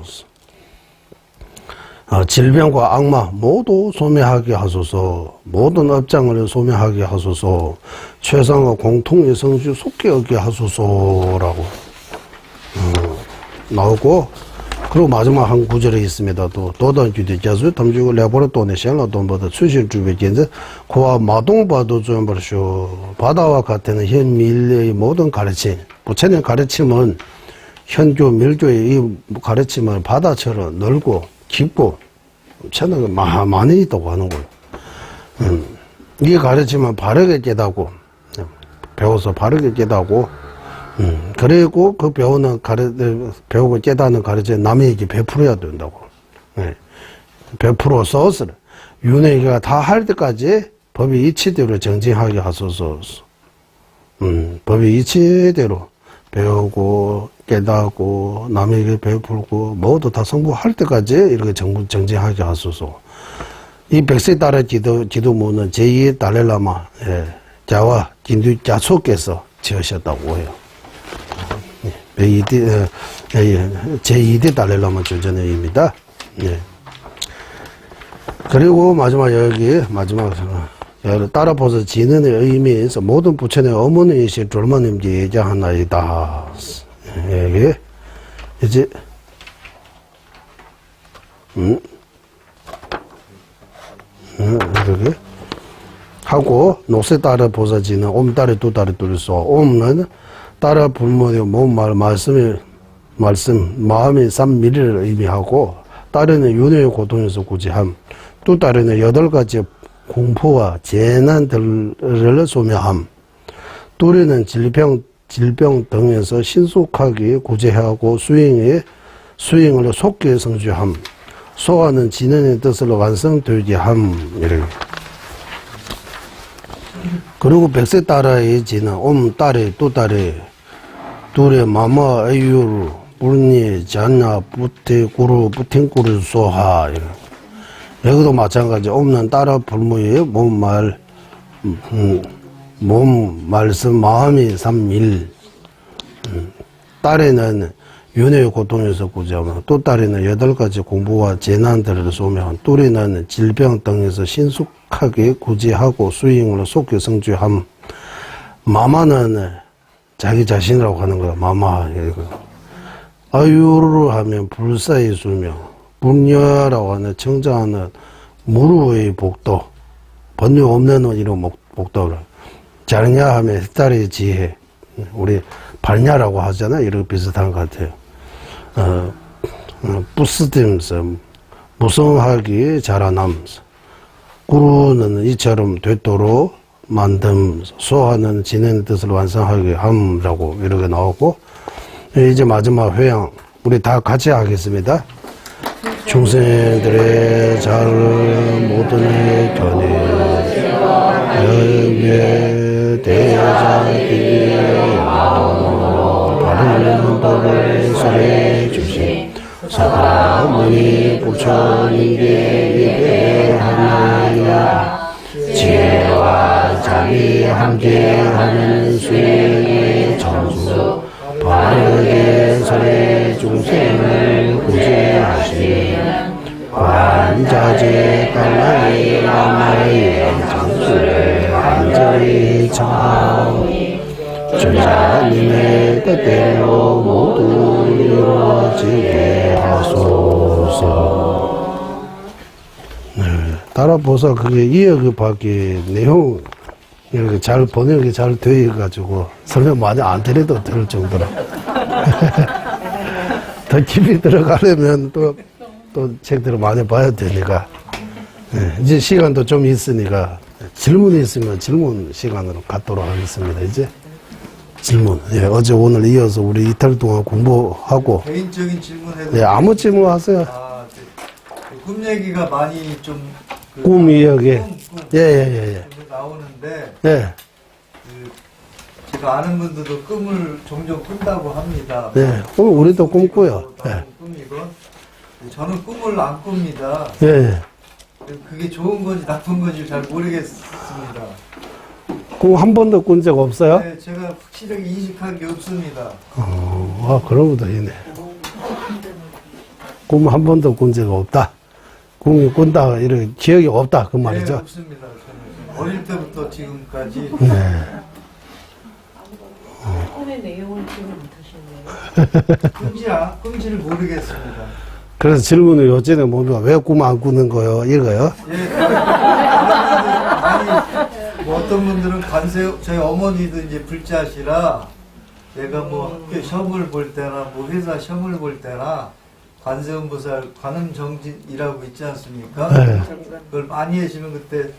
S1: 질병과 악마 모두 소멸하게 하소서. 모든 업장을 소멸하게 하소서. 최상의 공통의 성주 속게 얻게 하소서라고 나오고, 그리고 마지막 한 구절에 있습니다. 또 도단주대 자수 탐주고 레보라토네 셀라돈보다 수실주배 견제 고와 마동바도 좀 버쇼. 바다와 같은 현 밀의 모든 가르침, 부처님 가르침은 현교 밀교의 이 가르침은 바다처럼 넓고 깊고 천하가 많이 있다고 하는 거예요. 이 가르침은 바르게 깨닫고 배워서 바르게 깨닫고 그리고 그 배우고 깨닫는 가르침 남에게 베풀어야 된다고. 베풀어서 윤회가 다 할 때까지 법이 이치대로 정진하게 하소서. 법이 이치대로 배우고 깨닫고 남에게 베풀고 모두 다 성부할 때까지 이렇게 정진하게 하소서. 이 백세 따라 기도문은 제2의 달라라마 자와 긴두 자초께서 지으셨다고 해요. 제2대 달라라마 조전입니다. 그리고 마지막 여기 따라보서 지는의 의미에서 모든 부처의 어머니이신 졸모님께 얘기하나이다. 이게 이제 이렇게 하고 녹색 따라 보사지는 옴다리 두 다리 둘이서 옴은 따라 불모의 몸말 말씀 마음의 삼미리를 의미하고 따르는 윤회의 고통에서 구제함 또 따르는 8가지 공포와 재난들을 소멸함 둘이는 질병 등에서 신속하게 구제하고 수행을 속게 성취함 소화는 진언의 뜻을 완성되게 함 이렇게. 그리고 백세 따라의 지는 옴따레 또따레 둘의 마마 에유르 불니 잔나 부테 구루 부팅구루 소하 여기도 마찬가지. 옴는 따라 불무의 몸 말씀 마음이 삼일 딸에는 윤회의 고통에서 구제하며 또 딸이는 8가지 공부와 재난들을 쏘며 뚜리는 질병 등에서 신속하게 구제하고 수행으로 속히 성취함. 마마는 자기 자신이라고 하는 거야. 마마. 아유를 하면 불사의 수명. 분녀라고 하는 청자하는 무루의 복도. 번뇌 없는 이런 복도를. 자르냐 하면 딸의 지혜. 우리 발냐라고 하잖아요. 이렇게 비슷한 것 같아요. 부스팀스 무성하기 자라남. 구루는 이처럼 되도록 만듦. 소하는 진행의 뜻을 완성하게 함이라고 이렇게 나오고, 이제 마지막 회양 우리 다 같이 하겠습니다. 중생들의 잘 모든 견해 여위에 대자비에 바른 법을 설해 주신 사무니 부처님께 예배하나이다. 지혜와 자비 함께하는 수행의 정수 바르게 설해 중생을 구제하시는 관자재 깔라이 라마의 장수를 간절히 청하오니 주자님의 뜻대로 모두 이루어지게 하소서. 네, 따라보사 그게 이어밖에 내용 이렇게 잘 번역이 잘 되어가지고 설명 많이 안 드려도 될 정도로 더 깊이 들어가려면 또 책들을 많이 봐야 되니까. 네, 이제 시간도 좀 있으니까 질문이 있으면 질문 시간으로 갖도록 하겠습니다. 이제 질문. 예, 어제 오늘 이어서 우리 이틀 동안 공부하고.
S2: 개인적인 질문 해도.
S1: 예, 아무 질문 하세요.
S2: 꿈 얘기가 많이 좀.
S1: 꿈 이야기. 예.
S2: 나오는데.
S1: 예.
S2: 제가 아는 분들도 꿈을 종종 꾼다고 합니다.
S1: 네, 꿈 우리도 꿈꾸요. 예.
S2: 꿈이고. 저는 꿈을 안 꿉니다.
S1: 예.
S2: 그게 좋은 건지 나쁜 건지 잘 모르겠습니다.
S1: 꿈 한 번도 꾼 적 없어요?
S2: 네, 제가 확실하게 인식한 게 없습니다.
S1: 그런 것도 있네. 꿈 한 번도 꾼 적 없다. 꿈이 꾼다, 이런 기억이 없다, 그 말이죠?
S2: 네, 없습니다. 저는 어릴 때부터 지금까지.
S1: 네.
S3: 꿈의 내용을 기억 못하시네요.
S2: 꿈지를 모르겠습니다.
S1: 그래서 질문을 요즘에 보면 왜 꿈 안 꾸는 거요? 이거요?
S2: 예, 아니, 뭐 어떤 분들은 저희 어머니도 이제 불자시라, 내가 뭐 학교 시험을 볼 때나, 뭐 회사 시험을 볼 때나, 관세음보살 관음정진이라고 있지 않습니까?
S1: 네.
S2: 그걸 많이 하시면 그때,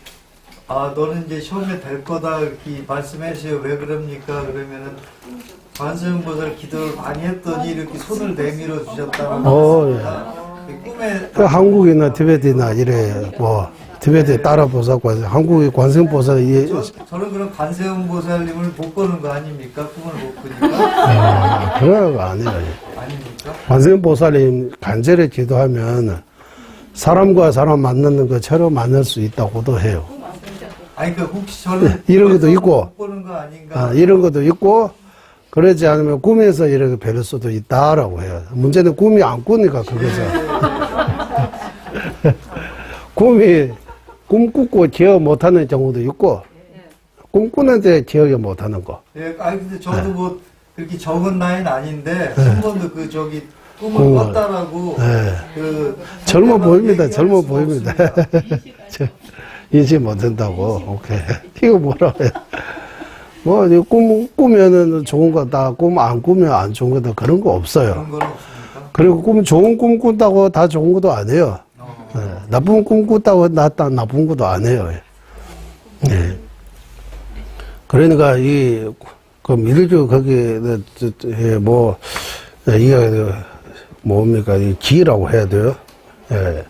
S2: 너는 이제 시험에 될 거다, 이렇게 말씀하세요. 왜 그럽니까? 그러면은, 관세음보살 기도를 많이 했더니 이렇게 손을 내밀어 주셨다고 합니다. 꿈에
S1: 그 한국이나 티베트나 이래, 뭐, 티베트에 따라 보살고 한국의 관세음보살,
S2: 저는 그럼 관세음보살님을 못 보는 거 아닙니까? 꿈을 못 꾸니까.
S1: 그런 거 아니에요.
S2: 아닙니까?
S1: 관세음보살님 간절히 기도하면 사람과 사람 만나는 것처럼 만날 수 있다고도 해요.
S2: 아니, 그러니까 혹시 저는
S1: 이런 것도 있고,
S2: 못 보는 거 아닌가?
S1: 이런 것도 있고, 그러지 않으면 꿈에서 이렇게 뵐 수도 있다라고 해요. 문제는 꿈이 안 꾸니까 그거죠. 꿈 꾸고 기억 못하는 경우도 있고, 꿈 꾸는데 기억이 못하는 거.
S2: 예, 근데 저도 뭐 그렇게 적은 나이는 아닌데 한 번도 꿈을 꿨다라고
S1: 젊어 보입니다. 젊어
S2: 수가
S1: 보입니다.
S2: 없습니다.
S1: 인식 못한다고. 오케이. 이거 뭐라고 해요? 뭐, 꾸면은 좋은 거다. 꿈 안 꾸면 안 좋은 거다. 그런 거 없어요.
S2: 그런 건 없습니까?
S1: 그리고 좋은 꿈 꾼다고 다 좋은 것도 아니에요. 나쁜 꿈 꾼다고 나쁜 것도 아니에요. 네. 그러니까 미르주 거기 이게 뭡니까? 이 기라고 해야 돼요. 예.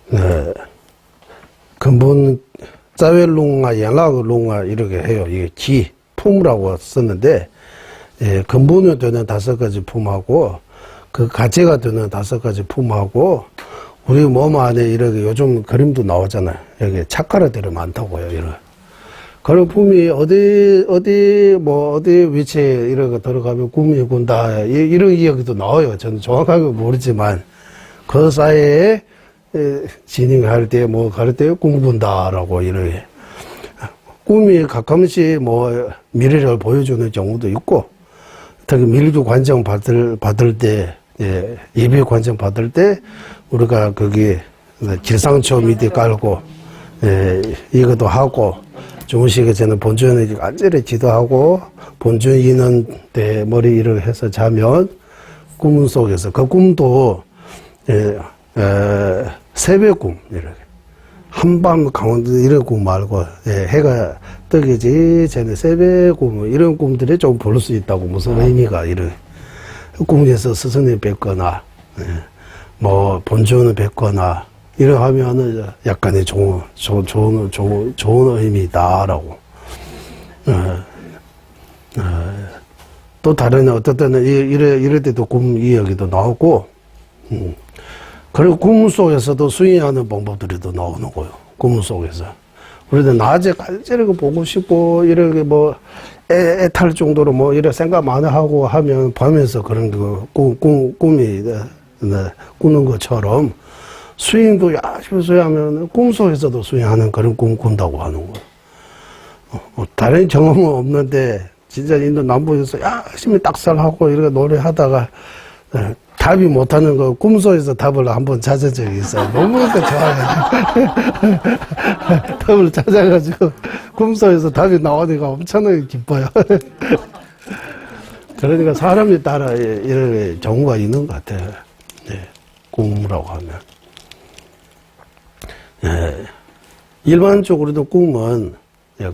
S1: 네. 근본 짜웰롱아 양락롱아 이렇게 해요. 이게 기 품이라고 썼는데, 예, 근본이 되는 5가지 품하고 그 가치가 되는 5가지 품하고 우리 몸 안에 이렇게 요즘 그림도 나오잖아요. 여기 착가라들이 많다고요. 이런 그런 꿈이 어디 위치에 이렇게 들어가면 꿈이 꾼다. 이런 이야기도 나와요. 저는 정확하게 모르지만, 그 사이에 진행할 때, 갈 때 꿈 꾼다라고 이렇게. 꿈이 가끔씩 미래를 보여주는 경우도 있고, 특히 밀주 관정 받을 때, 예비 관정 받을 때, 우리가 거기 길상초 밑에 깔고, 이것도 하고, 주무시기 전에 본尊에 안전히 기도하고, 본尊 이는 때 머리 이렇게 해서 자면, 꿈 속에서, 그 꿈도, 새벽꿈, 이렇게. 한밤 강원도 이런 꿈 말고, 해가 뜨기 전에 새벽꿈, 이런 꿈들이 좀 볼 수 있다고, 무슨 의미가, 이런. 꿈에서 스승님 뵙거나, 본尊을 뵙거나, 이러 하면은 약간의 좋은 의미다라고. 또 다른 어떤 때는 이럴 때도 꿈 이야기도 나오고, 그리고 꿈 속에서도 수행하는 방법들이 또 나오는 거예요. 꿈 속에서. 우리도 낮에 깔짝이고 보고 싶고, 이렇게 애탈 정도로 이래 생각 많이 하고 하면 밤에서 그런 꿈이 꾸는 것처럼 수행도 열심히 수행하면 꿈속에서도 수행하는 그런 꿈 꾼다고 하는 거예요. 다른 경험은 없는데, 진짜 인도 남부에서 열심히 딱살하고 이렇게 노래하다가, 답이 못하는 거 꿈속에서 답을 한번 찾은 적이 있어요. 너무 좋아해요. 답을 찾아가지고 꿈속에서 답이 나오니까 엄청나게 기뻐요. 그러니까 사람에 따라 이런 경우가 있는 것 같아요. 꿈이라고 하면. 일반적으로도 꿈은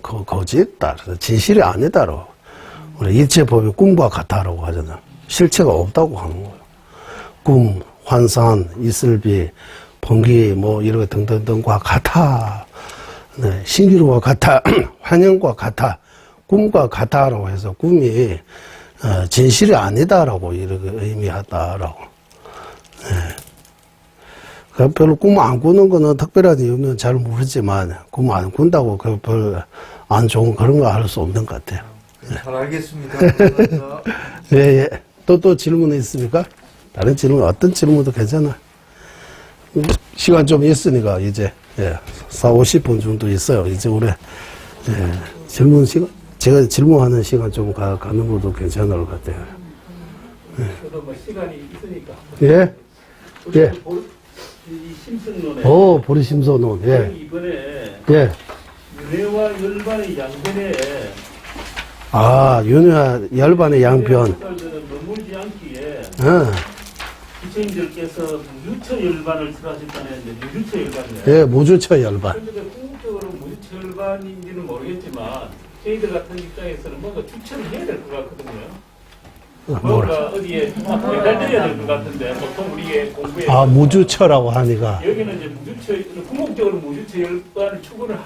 S1: 거짓다, 진실이 아니다로. 우리 일체법이 꿈과 같다라고 하잖아. 실체가 없다고 하는 거예요. 꿈, 환상, 이슬비, 번기, 이런 거 등등등과 같아. 신기루와 같아. 환영과 같아. 꿈과 같아라고 해서 꿈이 진실이 아니다라고 이렇게 의미하다라고. 별로 꿈 안 꾸는 거는 특별한 이유는 잘 모르지만, 꿈 안 꾼다고 별 안 좋은 그런 거 할 수 없는 것 같아요.
S2: 잘 알겠습니다.
S1: 예. 또 질문이 있습니까? 다른 질문, 어떤 질문도 괜찮아. 시간 좀 있으니까, 이제, 40-50분 정도 있어요. 이제 우리, 질문 시간, 제가 질문하는 시간 좀 가는 것도 괜찮을 것 같아요.
S3: 저도 시간이 있으니까.
S1: 예?
S3: 이 심성론에.
S1: 보리심소론,
S3: 이번에. 윤회와 열반의 양변에.
S1: 윤회와 열반의 양변.
S3: 머물지 않기에. 부처님들께서 무주처 열반을 설하셨다는데, 무주처 열반이에요.
S1: 무주처 열반.
S3: 그런데 궁극적으로 무주처 열반인지는 모르겠지만, 저희들 같은 입장에서는 뭔가 주처를 해야 될 것 같거든요. 뭔가 어디에 매달려야 될 것 같은데, 보통 우리의 공부에.
S1: 무주처라고 하니까.
S3: 여기는 이제 궁극적으로 무주처 열반을 추구를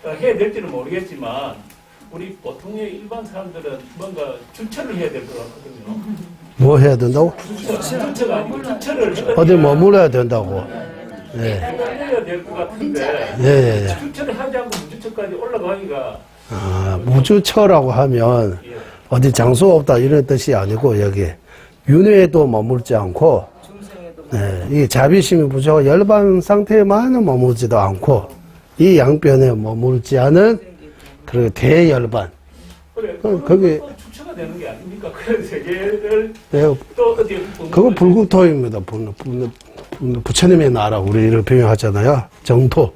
S3: 해야 될지는 모르겠지만, 우리 보통의 일반 사람들은 뭔가 주처를 해야 될 것 같거든요.
S1: 뭐 해야 된다고?
S3: 주처가 아니고 주처를
S1: 어디 머물러야 된다고.
S3: 해야 될 것 같은데 주처를 하지 않고 무주처까지 올라가기가
S1: 무주처라고 하면 어디 장소 없다 이런 뜻이 아니고 여기 윤회에도 머물지 않고 이 자비심이 부족하고 열반 상태에만 머물지도 않고 이 양변에 머물지 않은 그 대열반.
S3: 거기 주체가 되는 게 아닙니까? 그 세계를 또 어디
S1: 그거 불국토입니다. 부처님의 나라 우리 이렇게 표현하잖아요. 정토.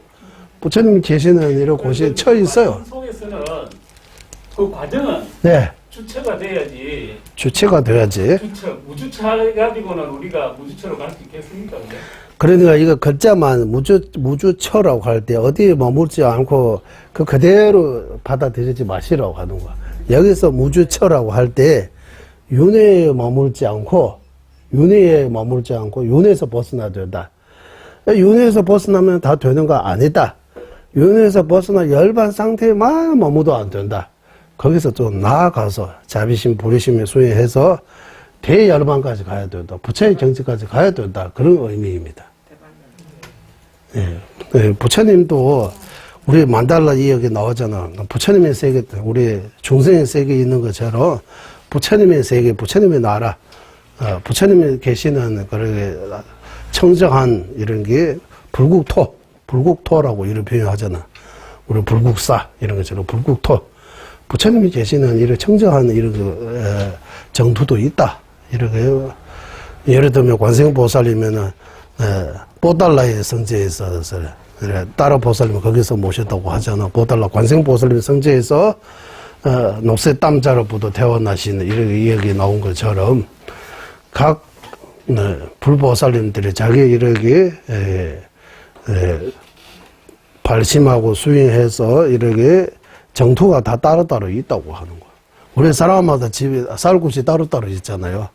S1: 부처님이 계시는 이런 곳이 처 있어요.
S3: 속에서는 그 과정은 주체가 돼야지.
S1: 주체가 돼야지.
S3: 무주차 가지고는 우리가 무주처로 갈 수 있겠습니까? 근데?
S1: 그러니까 이거 글자만 무주처라고 할 때 어디에 머물지 않고 그대로 받아들이지 마시라고 하는 거야. 여기서 무주처라고 할 때 윤회에 머물지 않고 윤회에서 벗어나야 된다. 윤회에서 벗어나면 다 되는 거 아니다. 윤회에서 벗어나 열반 상태에만 머무도 안 된다. 거기서 좀 나아가서 자비심, 보리심에 수행해서 대열반까지 가야 된다. 부처의 경지까지 가야 된다. 그런 의미입니다. 부처님도 우리 만달라 이야기 나오잖아. 부처님의 세계, 우리 중생의 세계에 있는 것처럼 부처님의 세계, 부처님의 나라, 부처님이 계시는 그렇게 청정한 이런 게 불국토라고 이런 표현하잖아. 우리 불국사 이런 것처럼 불국토. 부처님이 계시는 이런 청정한 이런 정토도 있다. 이렇게 예를 들면 관세음보살이면은 보달라의 성지에서 따라 보살님 거기서 모셨다고 하잖아. 보달라 관세음보살님 성지에서 녹색 땀자루부터 태어나시는 이런 이야기 나온 것처럼 각 불보살님들이 자기 이렇게 발심하고 수행해서 이렇게 정토가 다 따로따로 있다고 하는 거야. 우리 사람마다 집에 살 곳이 따로따로 있잖아요.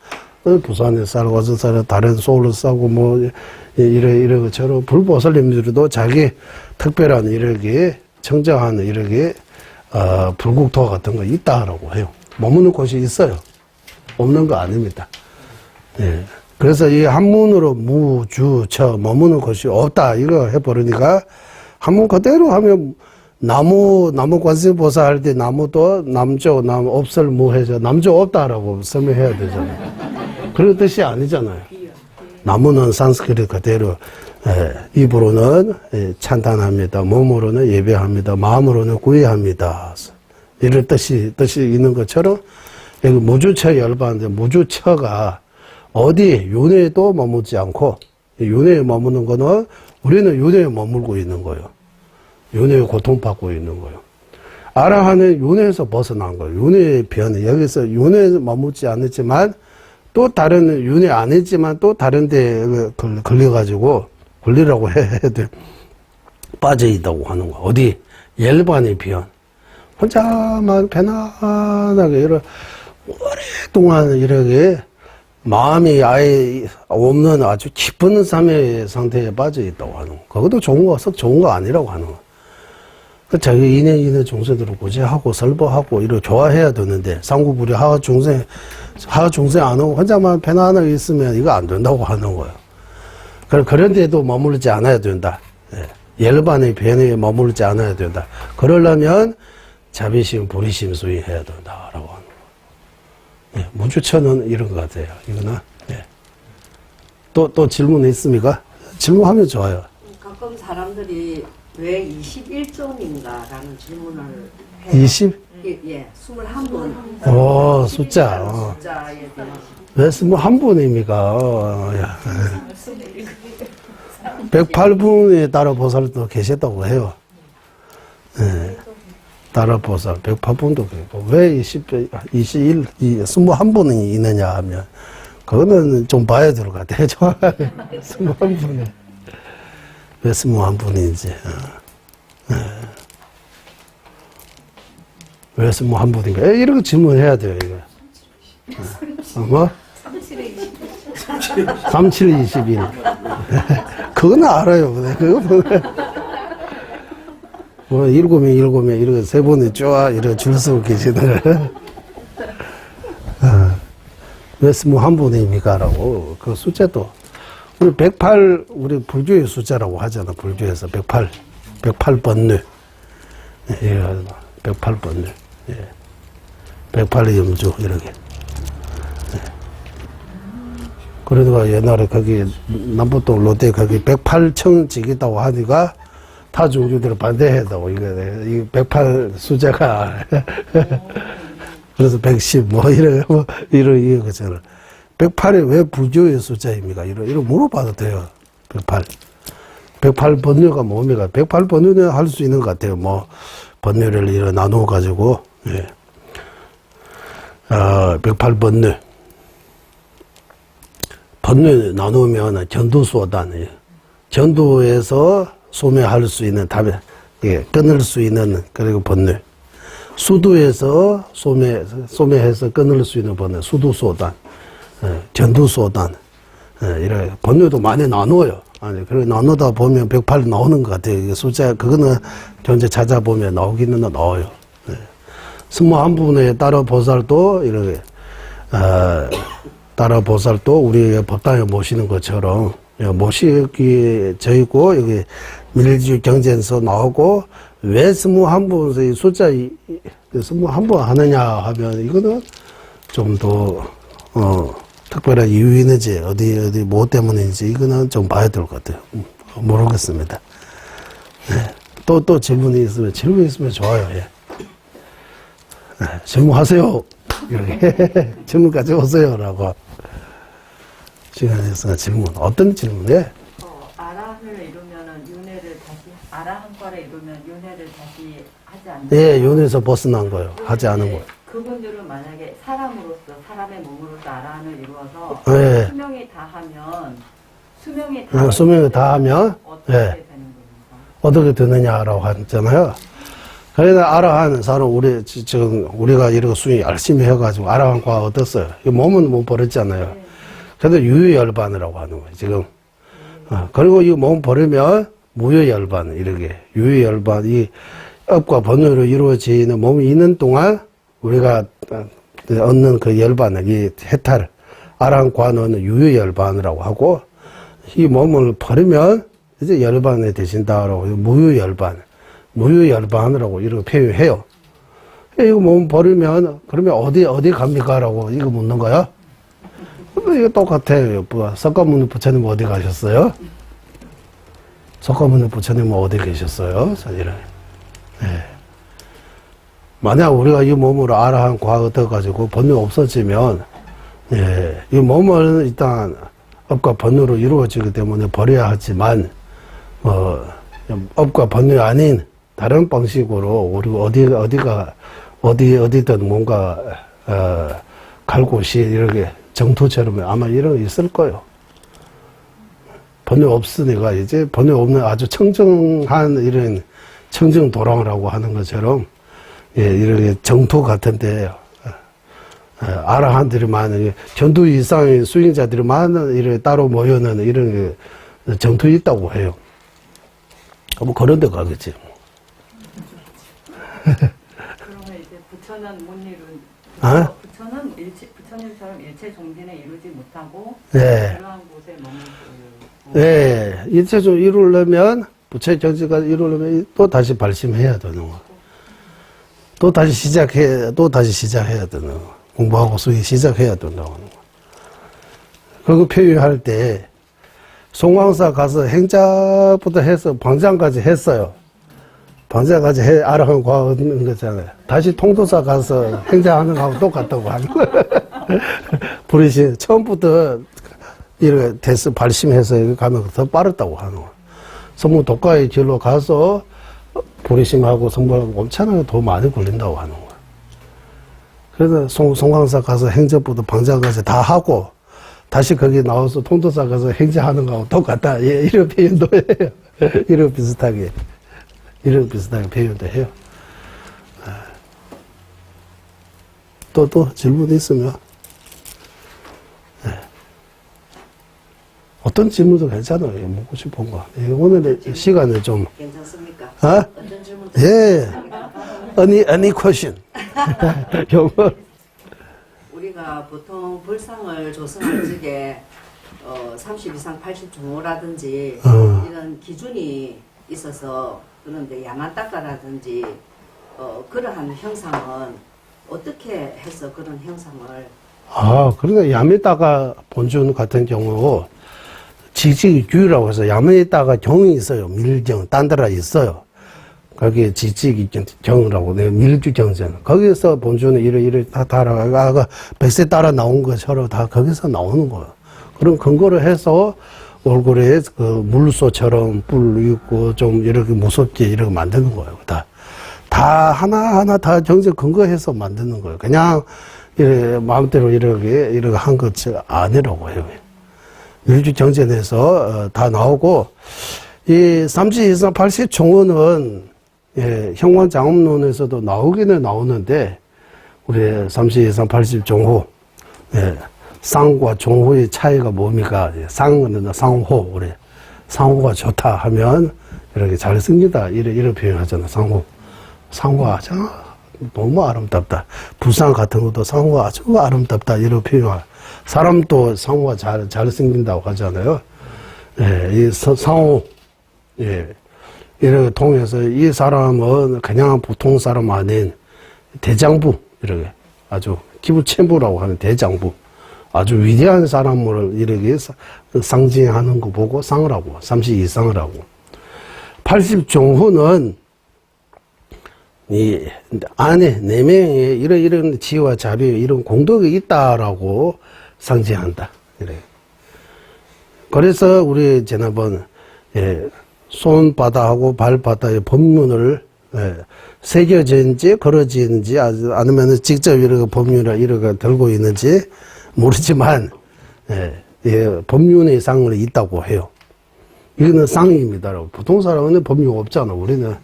S1: 부산에 살고 어서 살고 다른 서울로 살고 뭐 이런 것처럼 불보살님들도 자기 특별한 이렇게 청정한 이렇게 불국토 같은 거 있다라고 해요. 머무는 곳이 있어요. 없는 거 아닙니다. 예. 그래서 이 한문으로 무주처 머무는 곳이 없다 이거 해버리니까 한문 그대로 하면 나무 관세음보살 할 때 나무도 남조 없을 무해서 남조 없다라고 설명해야 되잖아요. 그런 뜻이 아니잖아요. 나무는 산스크리트 그대로 입으로는 찬탄합니다. 몸으로는 예배합니다. 마음으로는 구애합니다. 이런 뜻이 있는 것처럼 여기 무주처 열반인데 무주처가 어디 윤회에도 머물지 않고 윤회에 머무는 거는 우리는 윤회에 머물고 있는 거예요. 윤회에 고통받고 있는 거예요. 아라한은 윤회에서 벗어난 거예요. 윤회의 변해. 여기서 윤회에 머물지 않았지만 또 다른 윤회 안 했지만 또 다른 데 걸려가지고 걸리라고 해야 돼. 빠져있다고 하는 거. 어디? 열반의 변. 혼자만 편안하게 오랫동안 이렇게 마음이 아예 없는 아주 깊은 삶의 상태에 빠져있다고 하는 거. 그것도 썩 좋은 거 아니라고 하는 거. 자기 인해 중생들을 구제하고 설보하고 이렇게 좋아해야 되는데 상구부리 하하 중생 안 하고 혼자만 편안하게 있으면 이거 안 된다고 하는 거예요. 그런 데도 머물지 않아야 된다. 열반의 변화에 머물지 않아야 된다. 그러려면 자비심, 불의심 수행해야 된다라고 하는 거예요. 무주처는 이런 것 같아요. 이거는. 또 질문 있습니까? 질문하면 좋아요.
S4: 가끔 사람들이 왜 21종인가라는 질문을 해요.
S1: 20?
S4: 예, 21분.
S1: 오, 숫자.
S4: 숫자에 대해서.
S1: 왜 21분입니까? 108분에 따라 보살도 계셨다고 해요. 따라 보살 108분도 계시고 왜 21분이 있느냐 하면 그거는 좀 봐야 될 것 같아요. 정확하게 21분에 왜 21분인지 왜 21분인가 이런 거 질문해야 돼요. 이거 뭐? 37에 21 그거는 알아요. 그거 뭐 7명 이렇게 세 번에 쫙 이렇게 줄 서고 계시는 거예요. 왜 21분입니까? 라고 그 숫자도 우리 108 우리 불교의 숫자라고 하잖아. 불교에서 108번뇌 108번뇌 108의 염주 이렇게 그러다가 옛날에 거기 남부동 롯데 거기 108층 지겠다고 하니까 타 종주들을 반대했다고 이 108 숫자가 그래서 110 이런 거잖아. 108이 왜 불교의 숫자입니까? 이런 물어봐도 돼요. 108 번뇌가 뭡니까? 108 번뇌는 할 수 있는 것 같아요. 뭐 번뇌를 이렇게 나누어 가지고 108 번뇌 나누면 전두수단 전두에서 소매할 수 있는 답에 끊을 수 있는 그리고 번뇌 수두에서 소매해서 끊을 수 있는 번뇌 수두소단 전두소단 이렇게 번뇌도 많이 나누어요. 아니 그래 나누다 보면 108 나오는 것 같아요. 이게 숫자 그거는 현재 찾아보면 나오기는 나와요. 21분에 따라 보살도 이렇게 따라 보살도 우리 법당에 모시는 것처럼 모시기 저 있고 여기 밀주 경전서 나오고 왜 21번의 숫자 21번 하느냐 하면 이거는 좀 더 특별한 이유 있는지 어디 뭐 때문인지 이거는 좀 봐야 될 것 같아요. 모르겠습니다. 네. 또 질문이 있으면 좋아요. 예. 네. 질문하세요. 이렇게 질문 가져오세요라고 시간에서 질문 어떤 질문이에요?
S5: 아라한을 이루면은 윤회를 다시 아라한과를 이루면 윤회를 다시 하지 않는.
S1: 예, 윤회에서 벗어난 거예요. 하지 않은 거예요.
S5: 그분들은 만약에 사람으로서 사람의 몸으로서 아라한을 이루어서
S1: 예.
S5: 수명이 다 하면 어떻게
S1: 예.
S5: 되는 겁니까?
S1: 어떻게 되느냐라고 했잖아요. 그래서 아라한 사람 지금 우리가 이렇게 수행 열심히 해가지고 아라한과 얻었어요. 이 몸은 못 버렸잖아요. 그래도 유유열반이라고 하는 거예요. 지금. 그리고 이 몸 버리면 무유열반 이렇게 유유열반 이 업과 번뇌로 이루어지는 몸이 있는 동안 우리가 얻는 그 열반을 이 해탈 아라한과는 유유열반이라고 하고 이 몸을 버리면 이제 열반이 되신다라고 무유열반이라고 이렇게 표현해요. 이거 몸 버리면 그러면 어디 갑니까라고 이거 묻는 거야? 이거 똑같아요. 석가모니 부처님 어디 가셨어요? 석가모니 부처님은 어디 계셨어요? 사실은. 네. 만약 우리가 이 몸으로 아라한 과 얻어가지고 번뇌 없어지면, 예, 이 몸은 일단 업과 번뇌로 이루어지기 때문에 버려야 하지만, 업과 번뇌 아닌 다른 방식으로 우리가 어디든 뭔가, 갈 곳이 이렇게 정토처럼 아마 이런 게 있을 거예요. 번뇌 없으니까 이제 번뇌 없는 아주 청정한 이런 청정도랑이라고 하는 것처럼 예, 이렇게 정토 같은데 아라한들이 많은 견도 이상의 수행자들이 많은 이렇게 따로 모여는 이런 정토 있다고 해요. 뭐 그런 데 가겠지.
S5: 그러면 이제 부처는 못 이룬. 부처님처럼 일체 종진을 이루지 못하고
S1: 네.
S5: 그러한 곳에 머물고.
S1: 네, 일체 좀 이루려면 부처의 정지가 이루려면 또 다시 발심해야 되는 거. 또 다시 시작해야 되는 거. 공부하고 수행 시작해야 된다고 하는 거. 그거 표현할 때 송광사 가서 행자부터 해서 방장까지 했어요. 방장까지 아라한 과 얻는 거잖아요. 다시 통도사 가서 행자하는 거하고 똑같다고 하는 거예요. 부르시 처음부터 이렇게 됐어 발심해서 이렇게 가면 더 빠르다고 하는 거예요. 성무 독가의 길로 가서 부리심하고 성불하고 엄청나게 더 많이 걸린다고 하는 거예요. 그래서 송광사 가서 행자부터 방장까지 다 하고 다시 거기 나와서 통도사 가서 행자하는 거하고 똑같다. 예, 이런 표현도 해요. 이런 비슷하게 표현도 해요. 또 질문 있으면 네. 어떤 질문도 괜찮아요. 묻고 싶은 거. 오늘의 시간을 좀
S4: 괜찮습니까?
S1: 어떤
S4: 질문?
S1: 예. any question. 영어.
S4: 우리가 보통 불상을 조성할 적에 30 이상 80 종호라든지 이런 기준이 있어서 그런데 야만따까라든지 그러한 형상은 어떻게 해서 그런 형상을
S1: 그러니까 야매따가 본준 같은 경우 지직규라고 해서 야매따가 경이 있어요. 밀경 딴 데라 있어요. 거기에 지직경이라고 밀주경전 거기서 본준은 이래 다 따라가 백세 따라 나온 것처럼 다 거기서 나오는 거예요. 그런 근거를 해서 얼굴에 그 물소처럼 뿔 있고 좀 이렇게 무섭게 이렇게 만드는 거예요. 다 하나하나 다 정적 근거해서 만드는 거예요. 그냥 이렇게 마음대로 이렇게 한 것이 아니라고 해요. 밀주 정전에서 다 나오고 이 30 이상 80 종호는 예, 형관장엄론에서도 나오기는 나오는데 우리 30 이상 80 종호 예, 쌍과 종호의 차이가 뭡니까? 쌍은 상호 우리 상호가 좋다 하면 이렇게 잘생기다 이런 표현하잖아. 상호가 아주 너무 아름답다. 부상 같은 것도 상호가 아주 아름답다 이런 표현. 사람도 상호가 잘생긴다고 하잖아요. 예, 이 상호 예. 이렇게 통해서 이 사람은 그냥 보통 사람 아닌 대장부, 이렇게 아주 기부천부라고 하는 대장부, 아주 위대한 사람을 이렇게 상징하는 거 보고 상을 하고, 32상을 하고, 80종후는 이 안에 내면에 이런 지혜와 자비, 이런 공덕이 있다라고 상징한다. 이래. 그래서 우리 지난번 손바닥하고 발바닥의 법륜을 새겨진지 걸어지는지 아니면 직접 이렇게 법륜을 이렇게 들고 있는지 모르지만 법륜의 상을 있다고 해요. 이거는 상입니다. 보통 사람은 법륜 없잖아. 우리는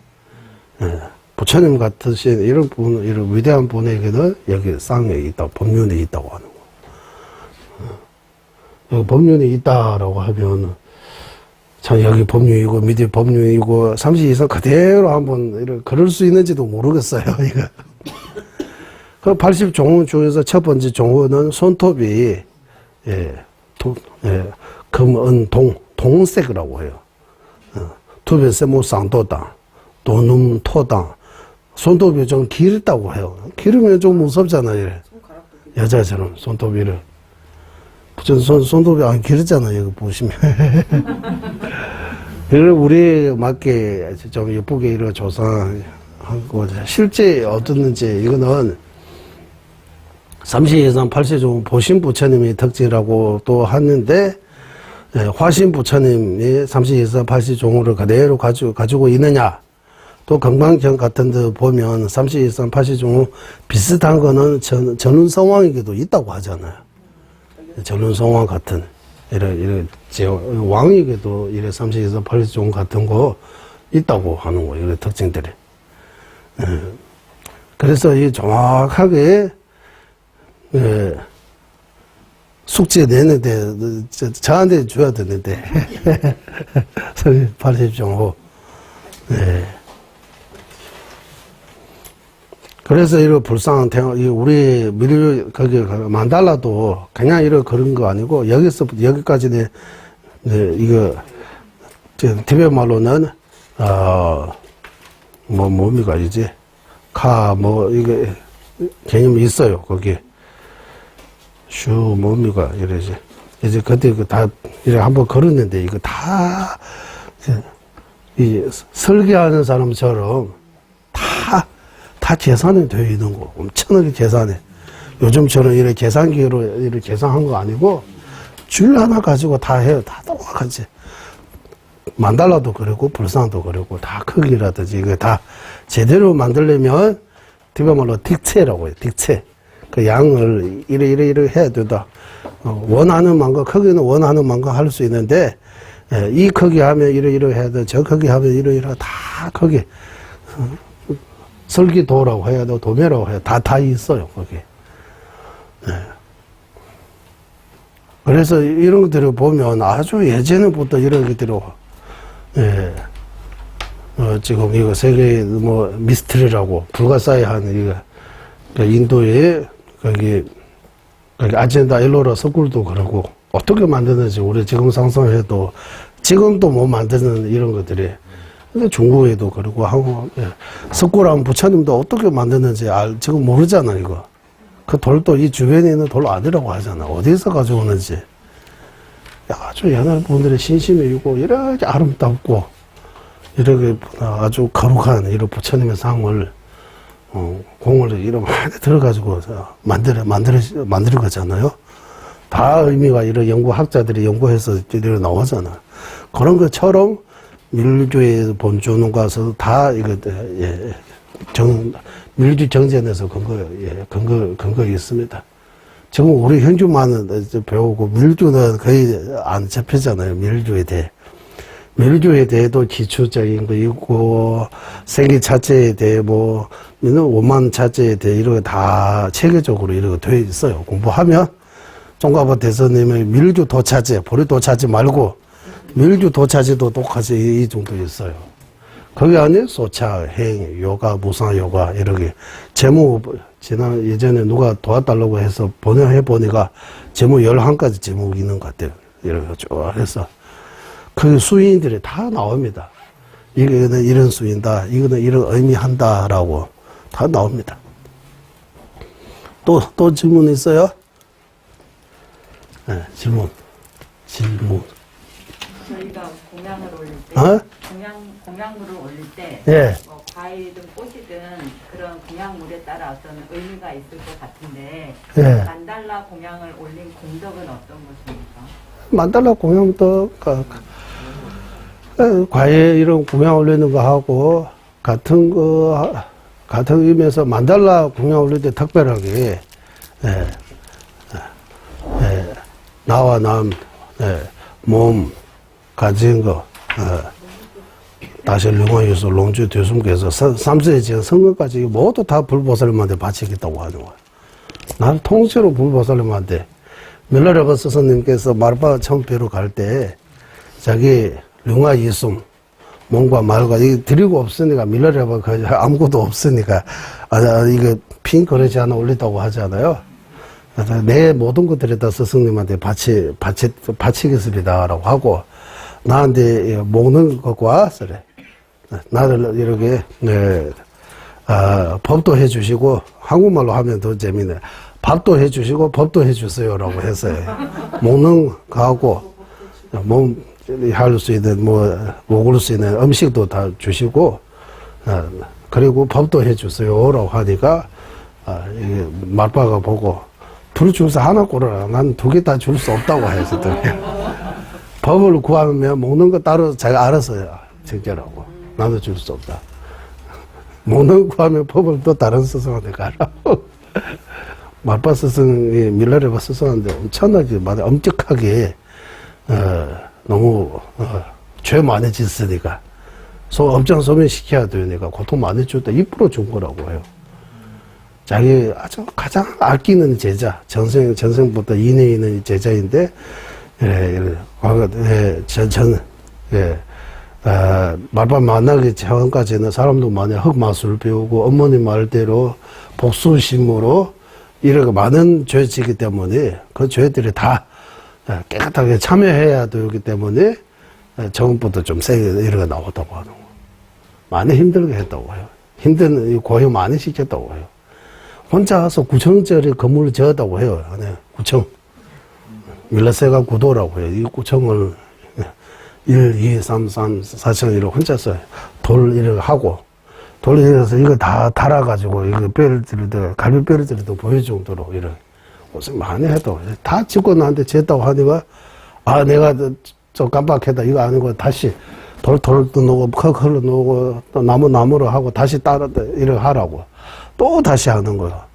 S1: 부처님 같으신 이런 분, 이런 위대한 분에게는 여기 상에 있다, 법륜에 있다고 하는 거. 법륜에 있다라고 하면 참 여기 법륜이고 밑에 법륜이고 32상 그대로 한번 이렇게 걸을 수 있는지도 모르겠어요. 이거. 그 80종호 중에서 첫 번째 종호는 손톱이 금, 은, 동색이라고 해요. 투베세모 쌍도당, 도눔 토당. 손톱이 좀 길다고 해요. 기르면 좀 무섭잖아요. 이래. 여자처럼 손톱이를. 손톱이 안 길잖아요. 이거 보시면. 그걸 우리에 맞게 좀 예쁘게 이렇게 조사한 거. 실제 어떻는지 이거는 32상 8세종 보신 부처님의 특징이라고 또 하는데, 화신 부처님이 32상 8세종을 그대로 가지고 있느냐. 또 건강경 같은 데 보면 32상 8세종 비슷한 거는 전운성왕에게도 있다고 하잖아요. 전운성왕 같은, 이런 왕에게도 이래 32상 8세종 같은 거 있다고 하는 거예요. 이런 특징들이. 그래서 이 정확하게, 숙제 내는데, 저한테 줘야 되는데. 80종호. 그래서 이런 불쌍한 우리 미르, 거기, 만달라도 그냥 이런 그런 거 아니고, 여기까지는, 이거, 티베트 말로는, 뭡니까, 이제, 이게, 개념이 있어요, 거기. 뭡니까, 이러지. 이제 그때 다, 이렇게 한번 걸었는데, 이거 다, 설계하는 사람처럼 다 계산이 되어 있는 거. 엄청나게 계산해. 요즘처럼 이렇게 계산기로 이렇게 계산한 거 아니고, 줄 하나 가지고 다 해요. 다 똑같이. 만달라도 그리고, 불상도 그리고, 다 크기라든지, 이거 다 제대로 만들려면, 티베말로 딕체라고 해요. 딕체. 그 양을 이래 해야 된다. 원하는 만큼, 크기는 원하는 만큼 할 수 있는데, 이 크기 하면 이래 해야 돼. 저 크기 하면 이래 다 크기. 설기도라고 해야 되고, 도매라고 해야 돼. 다 있어요, 거기. 그래서 이런 것들을 보면 아주 예전부터 이런 것들을, 지금 이거 세계 미스트리라고 불가사의한 이거, 인도의 거기 아젠다 일로라 석굴도 그러고, 어떻게 만드는지 우리 지금 상상해도 지금도 못 만드는 이런 것들이. 근데 중국에도 그러고 하고, 석굴암 부처님도 어떻게 만드는지 지금 모르잖아, 이거. 그 돌도 이 주변에 있는 돌 아니라고 하잖아. 어디서 가져오는지. 아주 옛날 분들의 신심이고, 이렇게 아름답고, 이렇게 아주 거룩한 이런 부처님의 상을, 공을 이런 많이 들어가지고 만들 거잖아요. 다 의미가 이런 연구학자들이 연구해서 이렇게 나오잖아. 그런 것처럼 밀주의 본주는 가서 다 이거, 밀주 정전에서 근거 있습니다. 지금 우리 현주만은 배우고 밀주는 거의 안 잡히잖아요. 밀주에 대해. 밀주에 대해도 기초적인 거 있고, 생기 자체에 대해 원만 자체에 대해 이런 거 다 체계적으로 이런 거 되어 있어요. 공부하면, 종가보 대선님의 밀주 도차제, 보리 도차제 말고, 밀주 도차제도 똑같이 이 정도 있어요. 거기 안에 소차, 행, 요가, 무상 요가, 이렇게. 제목, 예전에 누가 도와달라고 해서 번역해보니까 제목 11가지 제목이 있는 것 같아요. 이렇게 쭉 해서. 그 수인들이 다 나옵니다. 이거는 이런 수인다, 이거는 이런 의미한다라고 다 나옵니다. 또 질문 있어요? 네, 질문.
S5: 저희가 공양을 올릴 때,
S1: 어?
S5: 공양물을 올릴 때,
S1: 예.
S5: 뭐 과일이든 꽃이든 그런 공양물에 따라 어떤 의미가 있을 것 같은데,
S1: 예.
S5: 만달라 공양을 올린 공덕은 어떤 것입니까?
S1: 만달라 공양도 과일 이런 공양 올리는 거 하고 같은 의미에서 만달라 공양 올릴 때 특별하게 나와 남 몸 가진 거 다시 룡화유수 롱주 대숨께서 3세에 지은 선거까지 모두 다 불보살님한테 바치겠다고 하는 거예요. 나는 통째로 불보살님한테 밀라레바 스승님께서 마르파 처음 뵈러 갈 때 자기 룡화유수 몸과 말과 이게 드리고 없으니까 밀라레바 아무것도 없으니까 이거 핀 그릇이 하나 올렸다고 하잖아요. 그래서 내 모든 것들을 다 스승님한테 바치겠습니다라고 하고 나한테 먹는 것과 나를 이렇게 법도 해주시고 한국말로 하면 더 재미네. 밥도 해주시고 법도 해주세요라고 했어요. 먹는 거하고 몸 할 수 있는 먹을 수 있는 음식도 다 주시고 그리고 법도 해주세요라고 하니까 이게 말빠가 보고 불 줄서 하나 꼬르라. 난 두 개 다 줄 수 없다고 했었더니 법을 구하면 먹는 거 따로 자기가 알아서 정결하고 나도 줄 수 없다. 먹는 거 구하면 법을 또 다른 스승한테 가라고. 말빠 스승이 밀라레바 스승한테 엄청나게 엄격하게 너무 죄 많이 짓으니까 엄청 소멸시켜야 되니까 고통 많이 줬다. 2% 준 거라고 해요. 자기 아주 가장 아끼는 제자, 전생부터 인해 있는 제자인데, 말밥 만나기 전까지는 사람도 많이 흑마술을 배우고, 어머니 말대로 복수심으로 이렇게 많은 죄지기 때문에 그 죄들이 다 깨끗하게 참여해야 되기 때문에 처음부터 좀 세게 이렇게 나왔다고 하는 거. 많이 힘들게 했다고 해요. 힘든 고생 많이 시켰다고 해요. 혼자 와서 9층짜리 건물을 지었다고 해요. 네, 9층. 밀라세가 구도라고 해요. 이 9층을 1, 2, 3, 4층 이렇게 혼자서 돌 이렇게 하고, 돌 이래서 이거 다 달아가지고, 이거 뼈들도, 갈비뼈들도 보일 정도로 이렇게 고생 많이 했다고 해요. 다 짓고 나한테 지었다고 하니까, 내가 좀 깜빡했다. 이거 아니고 다시 돌도 놓고, 흙을 놓고, 또 나무로 하고, 다시 따라 이렇게 하라고. 또 다시 하는 거야.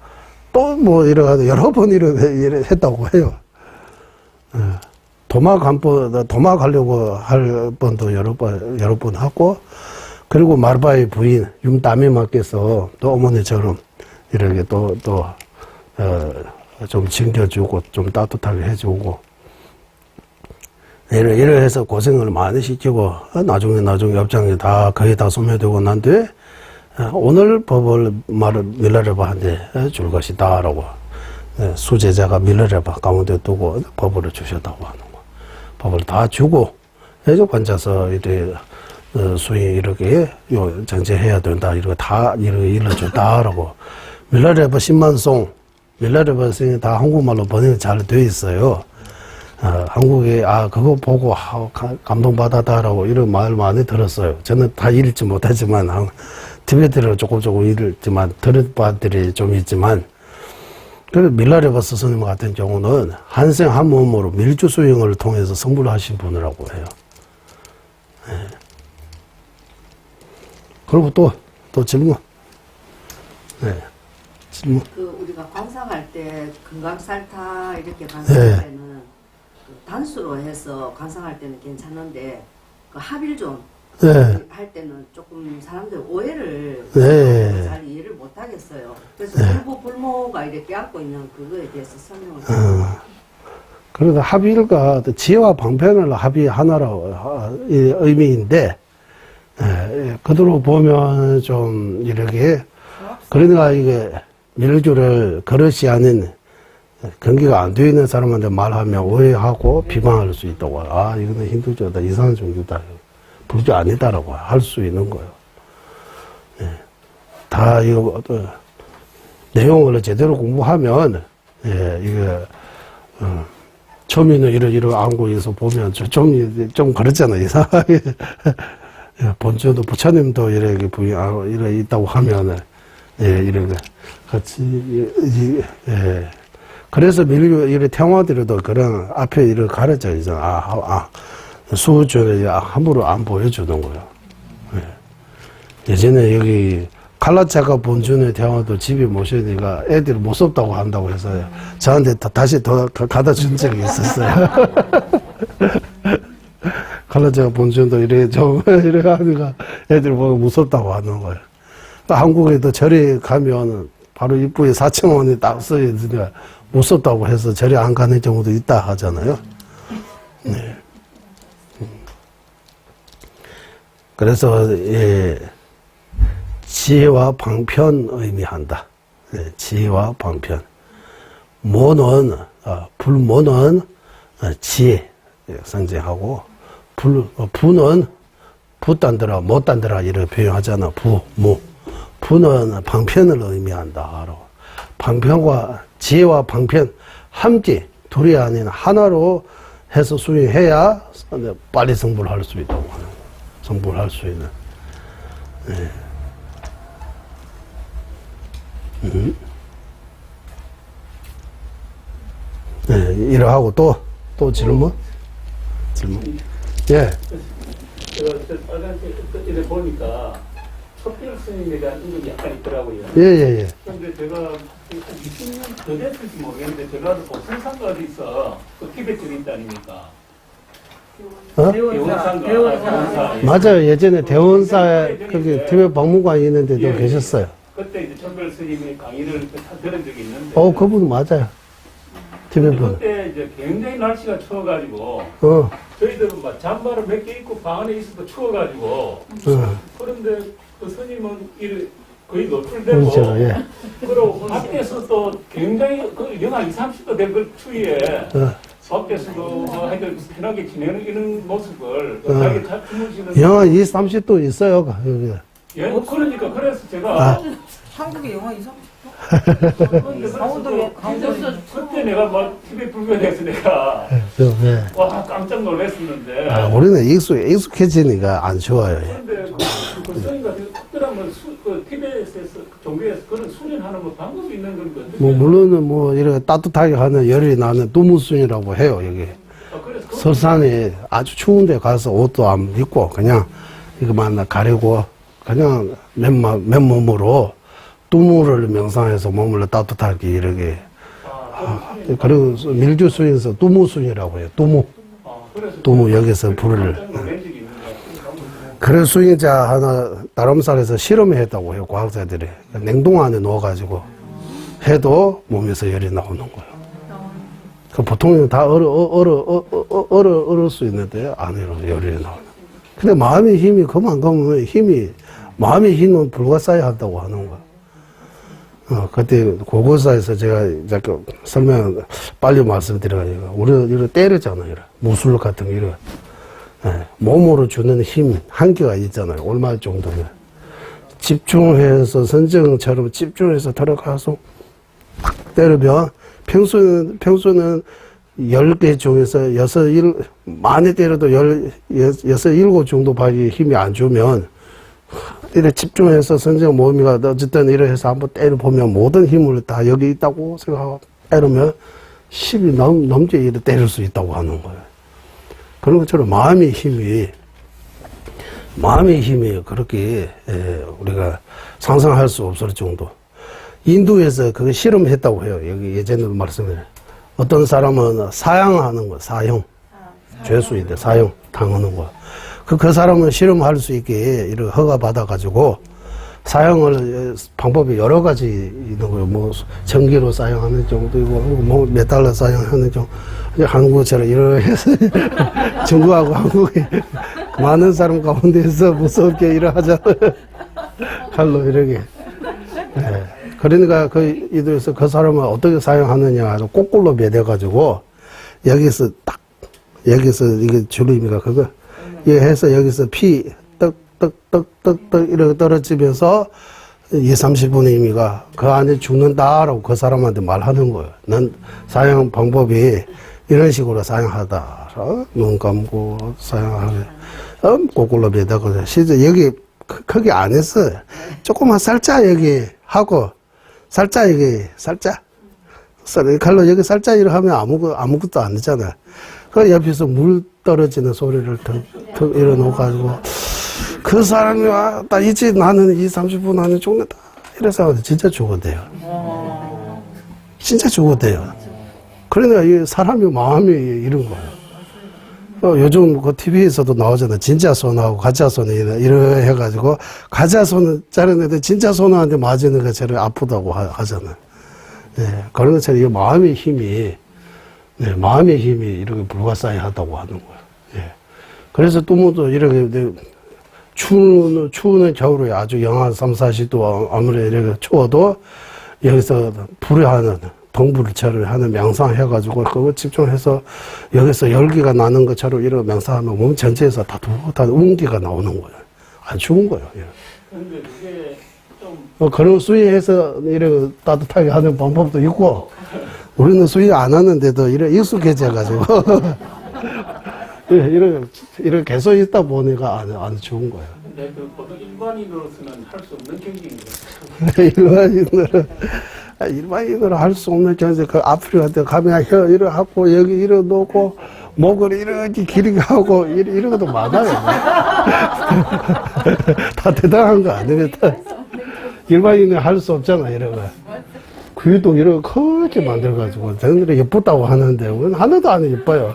S1: 또 이래 여러 번 이래 했다고 해요. 도망가려고 할 번도 여러 번 하고, 그리고 마르바의 부인, 윤다미마께서 또 어머니처럼 이렇게 좀 챙겨주고, 좀 따뜻하게 해주고, 이래 해서 고생을 많이 시키고, 나중에 옆장이 거의 다 소멸되고 난 뒤에, 오늘 법을 밀라레바한테 줄 것이다라고 수제자가 밀라레바 가운데 두고 법을 주셨다고 하는 거. 법을 다 주고 해서 앉아서 이렇게 수이 이렇게 정제해야 된다. 이렇게 다 일러준다라고. 밀라레바 10만송 밀라레바 성이 다 한국말로 번역이 잘 돼 있어요. 한국에 그거 보고 감동받았다라고 이런 말 많이 들었어요. 저는 다 읽지 못하지만 티베트로 조금 읽지만 들은 바들이 좀 있지만, 그래서 밀라레바 스승님 같은 경우는 한생 한 몸으로 밀주 수행을 통해서 성불하신 분이라고 해요. 네. 그리고 또 질문. 네. 질문.
S4: 우리가 관상할 때 금강살타 이렇게 관상할 때는 단수로 해서 관상할 때는 괜찮은데 합일존 할 때는 조금 사람들 오해를 잘 이해를 못 하겠어요. 그래서 불모가 이렇게 안고 있는 그거에 대해서 설명을 해주세요.
S1: 그래서 합일과 지혜와 방편을 합이 하나로 의미인데, 그대로 보면 좀 이렇게, 그러니까 이게 밀주를 그릇이 아닌 경기가 안 되어 있는 사람한테 말하면 오해하고 비방할 수 있다고. 이거는 힌두교다, 이상한 종교다. 불교 아니다라고 할 수 있는 거예요. 예. 다 이거 내용을 제대로 공부하면 이게 처음에는 이런 안구에서 보면 좀 그렇잖아요. 이상하게 본주도 부처님도 이렇게 이렇게 있다고 하면은 이렇게 같이 그래서 밀교 이렇게 태화들도 그런 앞에 이렇게 가르쳐 있어. 수호전에 함부로 안 보여주는 거예요. 예전에 여기 칼라차가 본준의 대화도 집에 모셔니까 애들이 무섭다고 한다고 해서 저한테 다시 더 가다 준 적이 있었어요. 칼라차가 본준도 이래 하니까 애들이 보고 무섭다고 하는 거예요. 한국에도 절에 가면 바로 입구에 4,000원이 딱 써 있으니까 무섭다고 해서 절에 안 가는 경우도 있다 하잖아요. 네. 그래서 지혜와 방편 의미한다. 지혜와 방편. 모는 불모는 지혜 상징하고 부는 부단더라 못단더라 이렇게 표현하잖아. 무. 부는 방편을 의미한다. 방편과 지혜와 방편 함께 둘이 아닌 하나로 해서 수행해야 빨리 성불할 수 있다고 하는 거예요. 성불할 수 있는. 이러하고 또 질문? 예.
S3: 제가 끝에 보니까 촛별 스님에 대한 인격이 약간 있더라고요.
S1: 예.
S3: 그런데 제가 한 20년 더 됐을지 모르겠는데 제가 보성상가 어디서 그 티베트 있다 아닙니까? 대원사.
S1: 맞아요. 예전에 대원사에 거기 티베트 박물관에 있는데도 계셨어요.
S3: 그때 이제 촛별 스님의 강의를 들은 적이 있는데.
S1: 그분 맞아요. 티베트.
S3: 그때 이제 굉장히 날씨가 추워가지고. 저희들은 막 잠바를 몇 개 입고 방 안에 있어도 추워가지고. 그런데 그 스님은 거의 노출되고.
S1: 그렇죠, 예.
S3: 그리고 밖에서 또 굉장히 영하 20, 30도 된 그 추위에. 밖에서도 하여튼 편하게 지내는 이런 모습을 자기 잘 주무시는.
S1: 영하 20, 30도 있어요. 여기.
S3: 예, 그러니까 그래서 제가.
S5: 한국에 영하 20, 30도? 강원도에
S3: 그때 내가 막 TV 불교에 대해서 내가 와 깜짝 놀랐었는데.
S1: 우리는 익숙해지니까 안 좋아요.
S3: 그런데 그 선생님 같은 특별한 그 티베트에서 종교에서 그런 수련하는 뭐 방법이 있는 건데.
S1: 물론은 이렇게 따뜻하게 하는 열이 나는 두무순이라고 해요. 여기 설산에 아주 추운데 가서 옷도 안 입고 그냥 이거만 가리고 그냥 맨몸으로 두무를 명상해서 몸을 따뜻하게 이렇게. 그리고 밀주수에서 두무순이라고 해요. 두무 여기서 불을. 그런 수행자 하나 다람살에서 실험을 했다고 해요. 과학자들이. 냉동 안에 넣어가지고 해도 몸에서 열이 나오는 거예요. 보통은 다 얼을 수 있는데 안으로 열이 나오는. 근데 마음의 힘이 그만큼 마음의 힘은 불가사의하다고 하는 거야. 그때 고고사에서 제가 자꾸 설명 빨리 말씀드려가지고 우리 이렇게 때리잖아요. 무술 같은 거 이런. 몸으로 주는 힘 한계가 있잖아요. 얼마 정도면 집중해서 선정처럼 집중해서 들어가서 딱 때리면 평소는 10개 중에서 6, 많이 때려도 6, 7 정도밖에 힘이 안 주면 이래 집중해서 선정 몸이가 어쨌든 이래 해서 한번 때려보면 모든 힘을 다 여기 있다고 생각하고 때리면 10이 넘게 이래 때릴 수 있다고 하는 거예요. 그런 것처럼 마음의 힘이 그렇게 우리가 상상할 수 없을 정도. 인도에서 그거 실험했다고 해요. 여기 예전에도 말씀을. 어떤 사람은 사형하는 거, 사형. 죄수인데 사형 당하는 거. 그 사람은 실험할 수 있게 이렇게 허가 받아가지고 사형을 방법이 여러 가지 있는 거예요. 전기로 사형하는 정도이고, 몇 달러 사형하는 정도. 한국처럼 이렇게 해서 중국하고 한국에 많은 사람 가운데서 무섭게 일하잖아요. 칼로 이렇게. 그러니까 이들에서 그 사람을 어떻게 사용하느냐 아주 거꾸로 매대가지고 여기서 이게 주름이가 그거 예, 해서 여기서 피, 떡, 이렇게 떨어지면서 30분의 의미가 그 안에 죽는다라고 그 사람한테 말하는 거예요. 난 사용 방법이 이런 식으로 사용하다. 눈 감고 사용하게. 거꾸로 매다가 실제 여기 크게 안 했어요. 조금만 살짝 여기 하고, 살짝 여기, 살짝. 칼로 여기 살짝 이렇게 하면 아무것도 안 되잖아요. 그 옆에서 물 떨어지는 소리를 턱 이러놓아가지고, 그 사람이 딱 이제 나는 30분 안에 죽는다. 이래서 진짜 죽어대요. 진짜 죽어대요. 그러니까 이 사람의 마음이 이런 거예요. 요즘 그 TV에서도 나오잖아요. 진짜 손하고 가짜 손이 이래 해가지고, 가짜 손은 자르는데 진짜 손한테 맞으는 것처럼 아프다고 하잖아요. 예, 그런 것처럼 이 마음의 힘이, 네, 마음의 힘이 이렇게 불가사의하다고 하는 거예요. 예. 그래서 또 이렇게, 추우는 겨울에 아주 영하 3, 40도 아무리 이렇게 추워도 여기서 불을 하는, 동불처럼 하는 명상 해가지고 그거 집중해서 여기서 열기가 나는 것처럼 이렇게 명상하면 몸 전체에서 다 운기가 나오는 거예요. 안 추운 거예요. 예.
S3: 근데 그게 좀
S1: 그런 수위해서 이렇게 따뜻하게 하는 방법도 있고, 우리는 수위 안 하는데도 이렇게 익숙해져가지고, 이렇게 계속 있다 보니까 안 좋은 거예요.
S3: 근데 그 보통 일반인으로서는 할 수 없는 경기인 것 같아요.
S1: 일반인으로 할 수 없는 경제, 그 아프리카한테 가면 혀 이렇게 하고, 여기 이렇게 놓고, 목을 이렇게 길게 하고, 이런 것도 많아요. 다 대단한 거 아닙니다. 일반인은 할 수 없잖아, 이런 거. 귀도 이렇게 크게 만들어가지고, 저들이 예쁘다고 하는데, 우리는 하나도 안 예뻐요.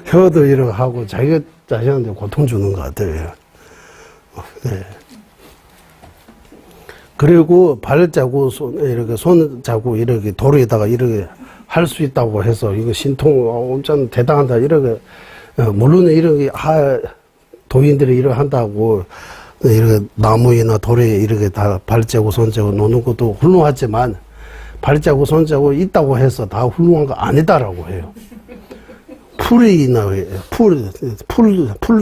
S1: 혀도 이렇게 하고, 자기가 자신한테 고통 주는 것 같아요. 네. 그리고 발자국, 손자국 이렇게 도로에다가 이렇게 할 수 있다고 해서, 이거 신통 엄청 대단하다, 이렇게, 물론 이렇게, 도인들이 이렇게 한다고, 이렇게 나무에나 돌에 이렇게 다 발자국, 손자국 놓는 것도 훌륭하지만, 발자국, 손자국 있다고 해서 다 훌륭한 거 아니다라고 해요. 풀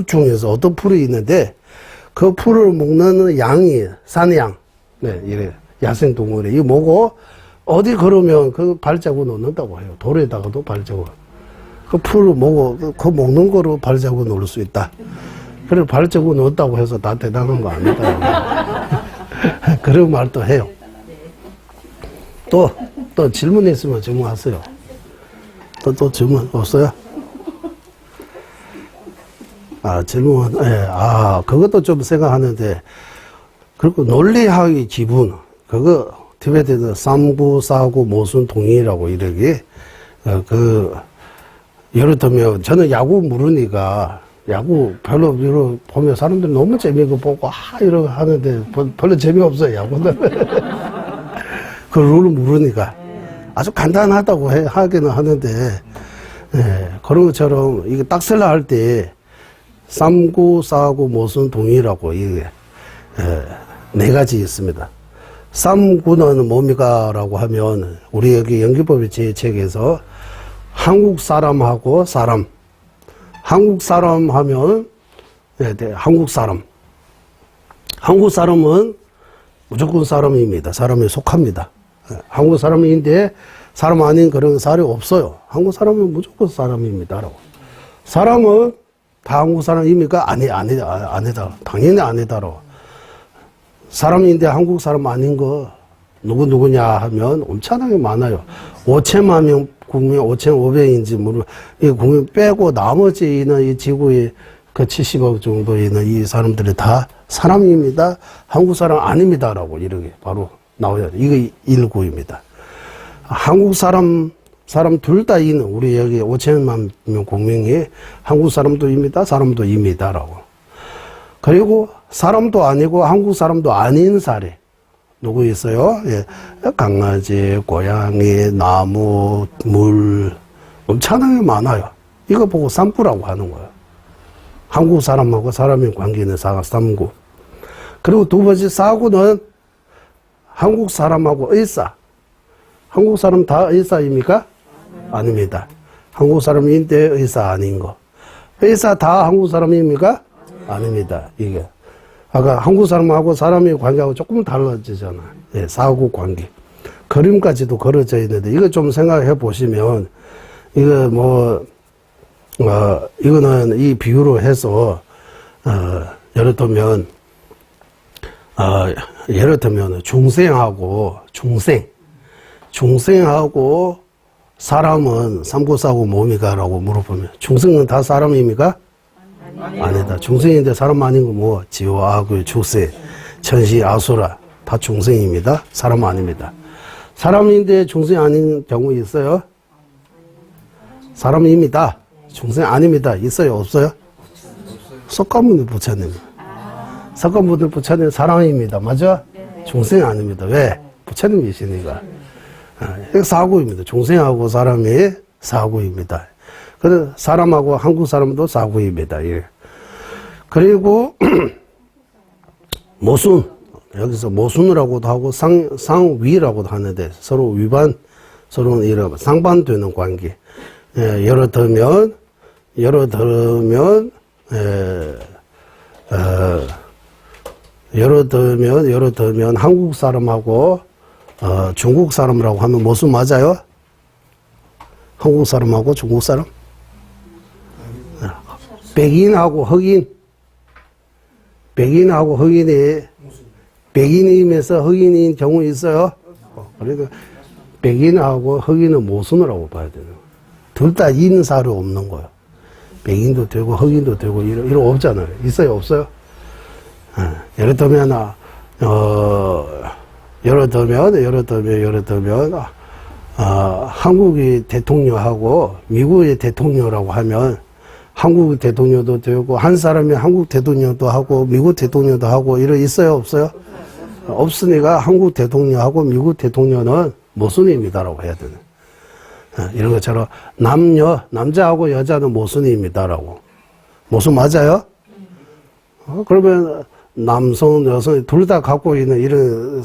S1: 중에서 어떤 풀이 있는데, 그 풀을 먹는 양이, 산양, 네, 이래, 야생동물이, 이거 뭐고, 어디 걸으면 그 발자국 놓는다고 해요. 돌에다가도 발자국. 그 풀을 먹고, 그 먹는 거로 발자국 놓을 수 있다. 그래, 발자국 넣었다고 해서 다 대단한 거 아니다. 그런 말도 해요. 또 질문 있으면 질문하세요. 또 질문 없어요? 질문, 예, 그것도 좀 생각하는데, 그리고 논리학의 기분, 그거, 티베트에서 삼구, 사구, 모순, 동의라고 이렇게, 예를 들면, 저는 야구 모르니까, 야구 별로 보면 사람들이 너무 재미있고 보고, 이러고 하는데, 별로 재미없어요, 야구는. 그 룰을 모르니까. 아주 간단하다고 하기는 하는데, 예, 그런 것처럼, 이게 딱셀라 할 때, 삼구, 사구, 모순, 동의라고, 이게, 네 가지 있습니다. 삼구는 뭡니까라고 하면, 우리 여기 연기법의 제 책에서 한국 사람하고 사람, 한국 사람 하면, 네, 한국 사람. 한국 사람은 무조건 사람입니다. 사람에 속합니다. 한국 사람인데 사람 아닌 그런 사람이 없어요. 한국 사람은 무조건 사람입니다라고. 사람은 다 한국 사람입니까? 아니다. 당연히 아니다라고. 사람인데 한국 사람 아닌 거 누구냐 하면 엄청나게 많아요. 5천만 명 국민 5,500인지 모르, 이 국민 빼고 나머지 있는 이 지구의 그 70억 정도 있는 이 사람들이 다 사람입니다. 한국 사람 아닙니다라고 이렇게 바로 나와요. 이거 1구입니다. 한국 사람 둘 다 있는 우리 여기 5천만 명 국민이 한국 사람도입니다. 사람도입니다라고. 그리고 사람도 아니고 한국 사람도 아닌 사례. 누구 있어요? 예. 강아지, 고양이, 나무, 물, 엄청나게 많아요. 이거 보고 삼구라고 하는 거예요. 한국 사람하고 사람의 관계는 삼구. 그리고 두 번째 사구는 한국 사람하고 의사. 한국 사람 다 의사입니까? 아닙니다. 한국 사람인데 의사 아닌 거. 회사 다 한국 사람입니까? 아닙니다. 이게 아까 한국 사람하고 사람의 관계하고 조금 달라지잖아. 예, 사고 관계. 그림까지도 그려져 있는데 이거 좀 생각해 보시면 이거 뭐 이거는 이 비유로 해서 예를 들면 중생하고 사람은 삼고사고 뭡니까라고 물어보면 중생은 다 사람입니까? 아니다. 중생인데 사람 아닌 거 뭐 지와 악의 축세, 천시, 아수라 다 중생입니다. 사람 아닙니다. 사람인데 중생 아닌 경우 있어요? 사람입니다. 중생 아닙니다. 있어요? 없어요? 석가모니 부처님. 석가모니 부처님 사람입니다. 맞아? 중생 아닙니다. 왜? 부처님이시니까. 사구입니다. 중생하고 사람이 사구입니다. 그래서 사람하고 한국 사람도 사구입니다. 예. 그리고 모순, 여기서 모순이라고도 하고 상위라고도 하는데 서로 위반, 서로 이런 상반되는 관계. 예, 예를 들면 한국 사람하고 중국 사람이라고 하면 모순 맞아요? 한국 사람하고 중국 사람? 백인하고 흑인이 백인이면서 흑인인 경우 있어요? 그러니까 백인하고 흑인은 모순이라고 봐야 돼요. 둘 다 인사료 없는 거예요. 백인도 되고 흑인도 되고 이런 없잖아요. 있어요? 없어요? 예를 들면 한국의 대통령하고 미국의 대통령이라고 하면 한국 대통령도 되고 한 사람이 한국 대통령도 하고 미국 대통령도 하고 이런 있어요? 없어요? 없으니까 한국 대통령하고 미국 대통령은 모순입니다라고 해야 되는. 이런 것처럼 남자하고 여자는 모순입니다라고. 모순 맞아요? 그러면 남성, 여성 둘 다 갖고 있는 이런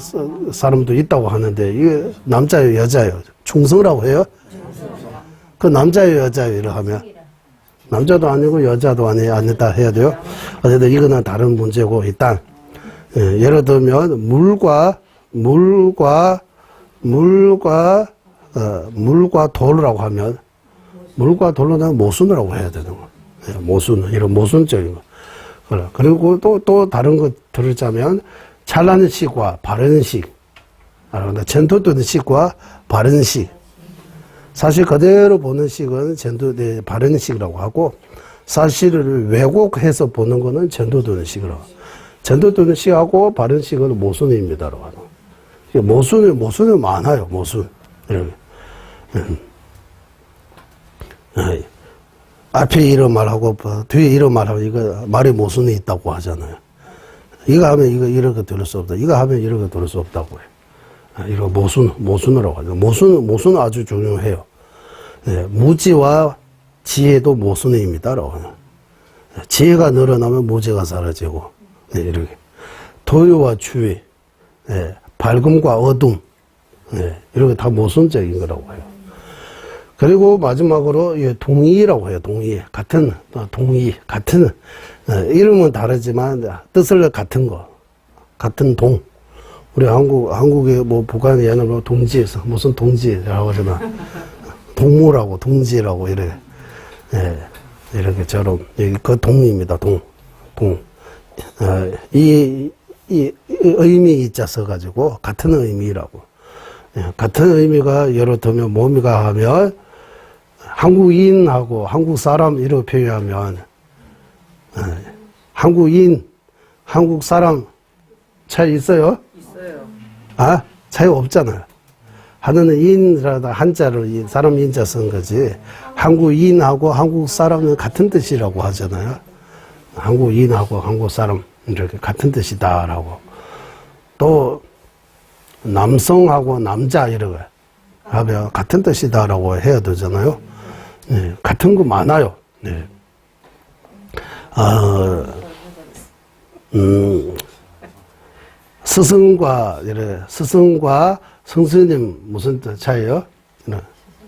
S1: 사람도 있다고 하는데 이게 남자예요, 여자예요? 중성이라고 해요? 그 남자예요, 여자예요? 이러 하면 남자도 아니고 여자도 아니다 해야 돼요. 어쨌든 이거는 다른 문제고 일단 예를 들면 물과 돌이라고 하면 물과 돌로는 모순이라고 해야 되는 거. 모순 이런 모순적인 거. 그리고 또 다른 거 들으자면 찰나는 식과 바르는 식, 전도되는 식과 바르는 식. 사실 그대로 보는 식은 바르는 식이라고 하고 사실을 왜곡해서 보는 거는 전도되는 식이라고. 전도되는 식하고 바르는 식은 모순입니다라고 하는. 모순이 많아요. 모순. 앞에 이런 말하고 뒤에 이런 말하고 이거 말에 모순이 있다고 하잖아요. 이거 하면 이렇게 들을 수 없다. 이거 하면 이렇게 들을 수 없다고 해요. 이거 모순이라고 하죠. 모순은 아주 중요해요. 네, 무지와 지혜도 모순입니다라고 하죠. 지혜가 늘어나면 무지가 사라지고, 네, 이렇게 도요와 추위, 네, 밝음과 어둠, 네, 이렇게 다 모순적인 거라고 해요. 그리고 마지막으로 동의라고 해요. 같은 이름은 다르지만 뜻을 같은 거, 같은 동. 우리 한국에 뭐 북한에 옛날에 뭐 동지에서 무슨 동지라고 하잖아. 동무라고 동지라고 이래. 이렇게처럼 그 동입니다. 이 의미 있자 가지고 같은 의미라고. 같은 의미가 예를 들면 뭡니까 하면 한국인하고 한국 사람 이렇게 표현하면 한국인, 한국 사람 차이 있어요? 있어요. 차이 없잖아요. 하나는 인이라다 한자를 사람 인자 쓴 거지. 한국인하고 한국 사람은 같은 뜻이라고 하잖아요. 한국인하고 한국 사람 이렇게 같은 뜻이다라고. 또 남성하고 남자 이런 거 하면 같은 뜻이다라고 해야 되잖아요. 네, 같은 거 많아요. 네. 스승과 성스님 무슨 차이요?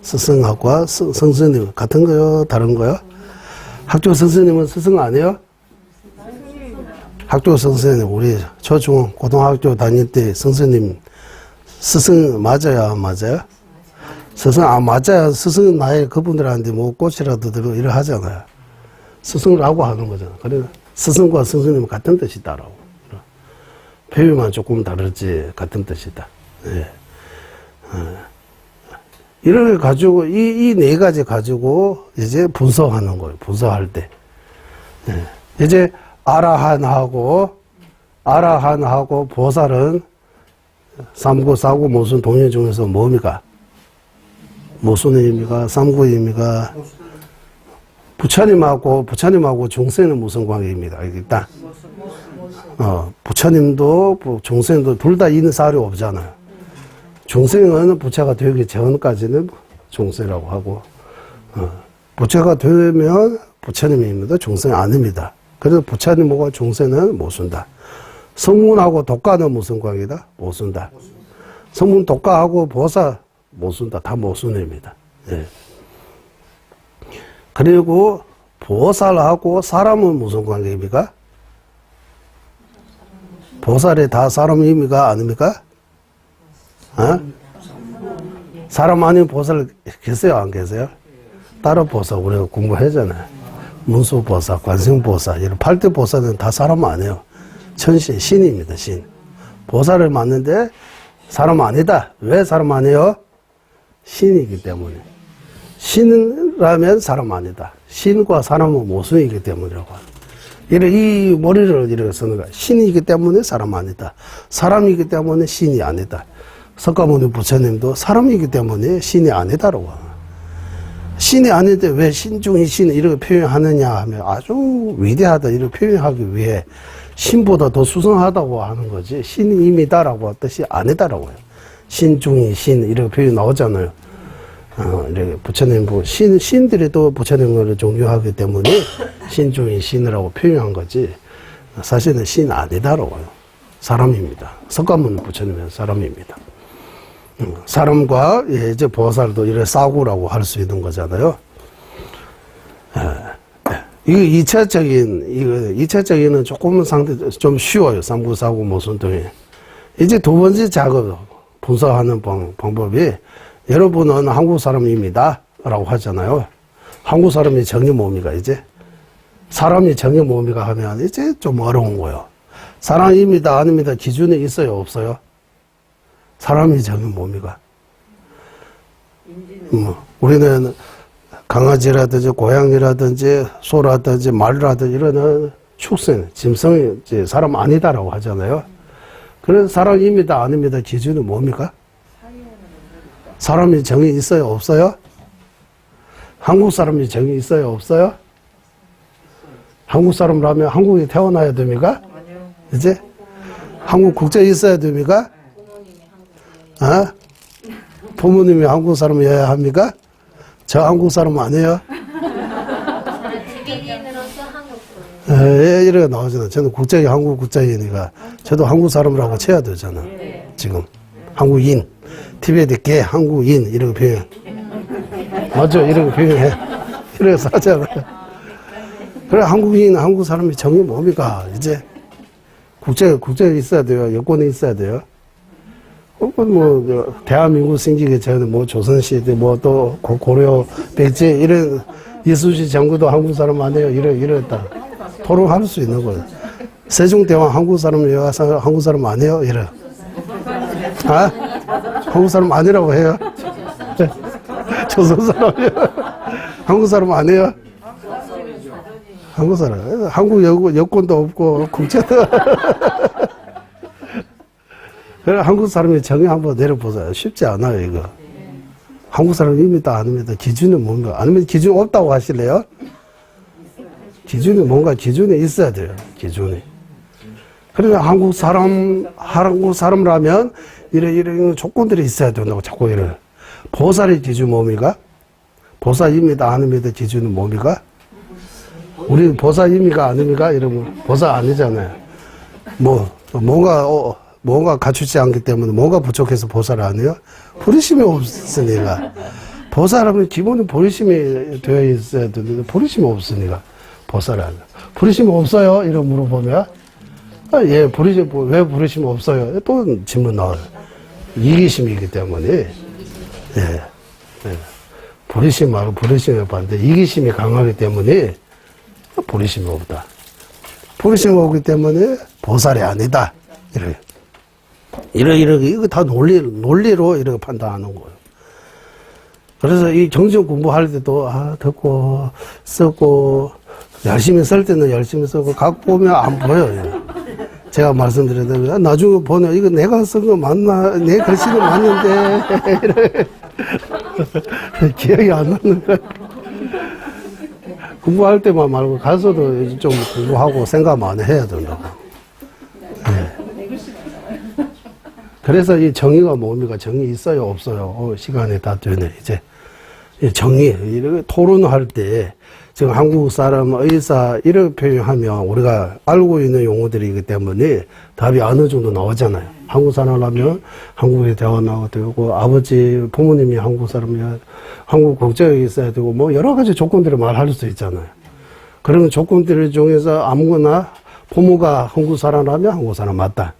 S1: 스승하고 성스님 같은 거요? 다른 거요? 학교 선생님은 스승 아니에요? 학교 선생님, 우리 초중 고등학교 다닐 때 선생님 스승 맞아요, 안 맞아요? 스승 안 맞아요. 스승 나이 그분들한테 뭐 꽃이라도 들고 이래 하잖아요. 스승이라고 하는 거잖아. 그래 스승과 선생님은 같은 뜻이다라고. 표현만 조금 다르지 같은 뜻이다. 예. 이를 가지고 이 네 가지 가지고 이제 분석하는 거예요. 분석할 때. 예. 이제 아라한하고 보살은 삼구, 사구, 모순, 동의 중에서 뭡니까? 모순입니까? 삼구입니까? 부처님하고 중생은 무슨 관계입니다. 일단 부처님도 중생도 둘 다 있는 사례 없잖아요. 중생은 부처가 되기 전까지는 중생이라고 하고 부처가 되면 부처님입니다. 중생 아닙니다. 그래서 부처님하고 중생은 못 쓴다. 성문하고 독가는 무슨 관계다? 못 쓴다. 성문 독가하고 보살 못 쓴다. 다 못 쓴입니다. 예. 그리고 보살하고 사람은 무슨 관계입니까? 보살이 다 사람입니까? 아닙니까? 사람 아닌 보살 계세요? 안 계세요? 다른 보살 우리가 공부하잖아요. 문수보살, 관생보살, 이런 8대 보살은 다 사람 아니에요. 천신, 신입니다, 신. 보살을 맞는데 사람 아니다. 왜 사람 아니에요? 신이기 때문에. 신이라면 사람 아니다. 신과 사람은 모순이기 때문이라고. 이 머리를 이렇게 쓰는 거야. 신이기 때문에 사람 아니다. 사람이기 때문에 신이 아니다. 석가모니 부처님도 사람이기 때문에 신이 아니다라고 하는. 신이 아닌데 왜 신중히 신 이렇게 표현하느냐 하면 아주 위대하다 이렇게 표현하기 위해 신보다 더 수성하다고 하는 거지 신임이다라고 뜻이 아니다라고 해요. 신중히 신 이렇게 표현 나오잖아요. 이렇게 부처님 신들이 또 부처님을 존경하기 때문에 신중히 신이라고 표현한 거지 사실은 신 아니다라고 해요. 사람입니다. 석가모니 부처님은 사람입니다. 사람과 이제 보살도 이래 사구라고 할 수 있는 거잖아요. 이거 2차적인은 조금 좀 쉬워요. 삼구, 사구, 모순 등이. 이제 두 번째 작업, 분석하는 방법이 여러분은 한국 사람입니다. 라고 하잖아요. 한국 사람이 정의 뭡니까, 이제? 사람이 정의 뭡니까 하면 이제 좀 어려운 거예요. 사람입니다, 아닙니다. 기준이 있어요, 없어요? 사람이 정의 뭡니까? 우리는 강아지라든지 고양이라든지 소라든지 말이라든지 이런 축생, 짐승이 사람 아니다라고 하잖아요. 그래서 사람입니다, 아닙니다. 기준은 뭡니까? 사람이 정의 있어요, 없어요? 한국 사람이 정의 있어요, 없어요? 한국 사람이라면 한국에 태어나야 됩니까? 이제 한국 국적이 있어야 됩니까? 부모님이 한국 사람이어야 합니까? 저 한국 사람 아니에요?
S6: 지배인으로서 한국
S1: 예, 이렇게 나오잖아요. 저는 국적이 한국 국적이니까 저도 한국 사람이라고 쳐야 되잖아. 지금 한국인, 티베트 개, 한국인 이렇게 표현. 맞죠? 이렇게 표현해. 이렇게 하잖아요. 그래 한국인, 한국 사람이 정의 뭡니까? 이제 국적이 있어야 돼요. 여권이 있어야 돼요. 대한민국 생기기 전에 조선시대, 또 고려, 백제, 이런 이수시 정부도 한국 사람 아니에요. 이랬다. 토론할 수 있는 거예요. 세종대왕 한국 사람이에요. 한국 사람 아니에요. 한국 사람 아니라고 해요. 조선 사람이에요. 한국 사람 아니에요. 한국 사람. 한국 여권도 없고, 국제도. 그래, 한국 사람이 정의 한번 내려보세요. 쉽지 않아요, 이거. 한국 사람입니다, 아닙니다. 기준은 뭔가? 아니면 기준 없다고 하실래요? 기준이 뭔가 기준이 있어야 돼요, 기준이. 그러면 한국 사람라면 이런 조건들이 있어야 된다고 자꾸 이래. 보살의 기준 뭡니까? 보살입니다, 아닙니다. 기준은 뭡니까? 우리 보살입니까, 아닙니까? 이러면 보살 아니잖아요. 뭔가 갖추지 않기 때문에 뭔가 부족해서 보살 아니에요? 버리심이 없으니까. 보살하면 기본은 버리심이 되어 있어야 되는데 버리심이 없으니까. 보살이 아니라. 부르심 없어요? 이런 물어보면, 아, 예, 부르심, 왜 부르심 없어요? 또 질문 나와요. 이기심이기 때문에, 예, 예. 부르심 말고 부르심에 반대, 이기심이 강하기 때문에, 부르심이 없다. 부르심이 없기 때문에, 보살이 아니다. 이렇게, 이거 다 논리로 이렇게 판단하는 거예요. 그래서 이 정신 공부할 때도, 듣고, 쓰고, 열심히 쓸 때는 열심히 쓰고, 각 보면 안 보여요. 제가 말씀드렸는데, 나중에 보면, 이거 내가 쓴 거 맞나? 내 글씨는 맞는데, 기억이 안 나는 거예요. 공부할 때만 말고, 가서도 좀 공부하고 생각 많이 해야 된다고. 네. 그래서 이 정의가 뭡니까? 정의 있어요? 없어요? 시간이 다 되네, 이제. 정의, 이렇게 토론할 때, 지금 한국 사람, 의사, 이렇게 표현하면 우리가 알고 있는 용어들이기 때문에 답이 어느 정도 나오잖아요. 한국 사람이라면 한국에 대화 나와도 되고, 아버지, 부모님이 한국 사람이면 한국 국적이 있어야 되고, 뭐 여러 가지 조건들을 말할 수 있잖아요. 그런 조건들 중에서 아무거나 부모가 한국 사람이라면 한국 사람 맞다.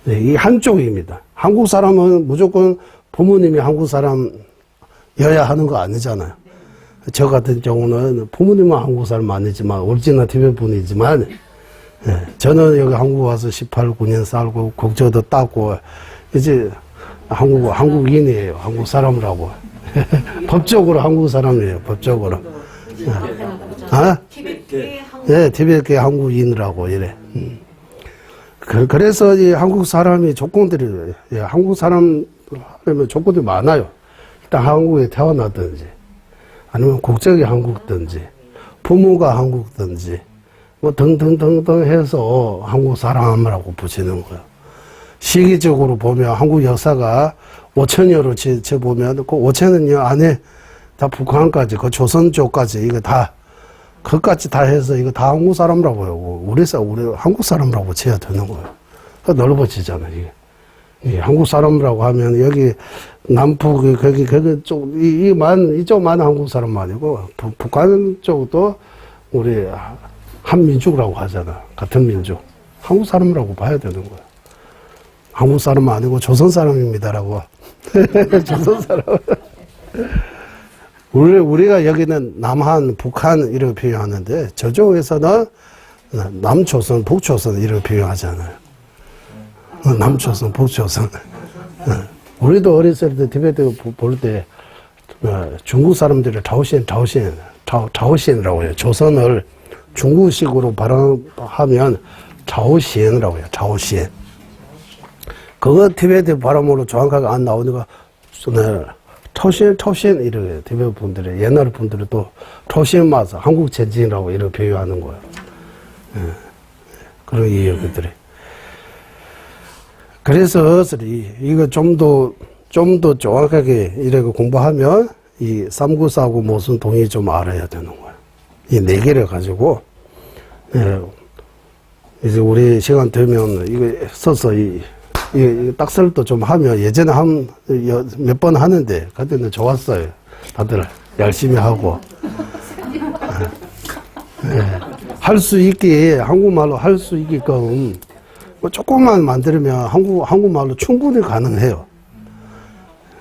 S1: 네, 이 한쪽입니다. 한국 사람은 무조건 부모님이 한국 사람이어야 하는 거 아니잖아요. 저 같은 경우는 부모님은 한국 사람 아니지만, 오리지널 티베트 분이지만, 예, 저는 여기 한국 와서 18, 9년 살고, 국적도 따고, 이제 한국인이에요. 한국 사람이라고. 법적으로 한국 사람이에요. 법적으로. 예, 티베트계 한국인이라고 이래. 그래서 이 한국 사람이 조건들이, 예, 한국 사람 하려면 조건들이 많아요. 일단 한국에 태어났든지, 아니면 국적이 한국든지, 부모가 한국든지, 뭐 등등등등 해서 한국 사람이라고 붙이는 거예요. 시기적으로 보면 한국 역사가 5천여로 쳐보면 그 5천여 안에 다 북한까지, 그 조선 쪽까지 이거 다, 그까지 다 해서 이거 다 한국 사람이라고 해요. 우리 한국 사람이라고 쳐야 되는 거예요. 넓어지잖아요, 이게. 예, 한국 사람이라고 하면 여기 남북, 거기 이쪽만 한국 사람 아니고, 북한 쪽도 우리 한민족이라고 하잖아. 같은 민족. 한국 사람이라고 봐야 되는 거야. 한국 사람 아니고 조선 사람입니다라고. 조선 사람. 우리가 여기는 남한, 북한 이렇게 표현하는데, 저쪽에서는 남조선, 북조선 이렇게 표현하잖아요. 남조선, 북조선. 우리도 어렸을 때 티베트 볼 때 중국 사람들이 자오시엔이라고 해요. 조선을 중국식으로 발음하면 자오시엔이라고 해요. 자오시엔. 그거 티베트 발음으로 정확하게 안 나오니까 초시엔 이렇게 티베트 분들이, 옛날 분들이 또 초시엔 맞아, 한국 전쟁이라고 이렇게 표현하는 거예요. 예. 그런 이야기들이. 그래서 이거 좀 더 정확하게 이렇게 공부하면 이 3949 무슨 동의 좀 알아야 되는 거예요. 이 4개를 가지고, 예, 이제 우리 시간 되면 이거 써서 이 딱설도 좀 하면, 예전에 몇 번 하는데 그때는 좋았어요. 다들 열심히 하고. 예, 할 수 있게, 한국말로 할 수 있게끔 뭐 조금만 만들면 한국말로 충분히 가능해요.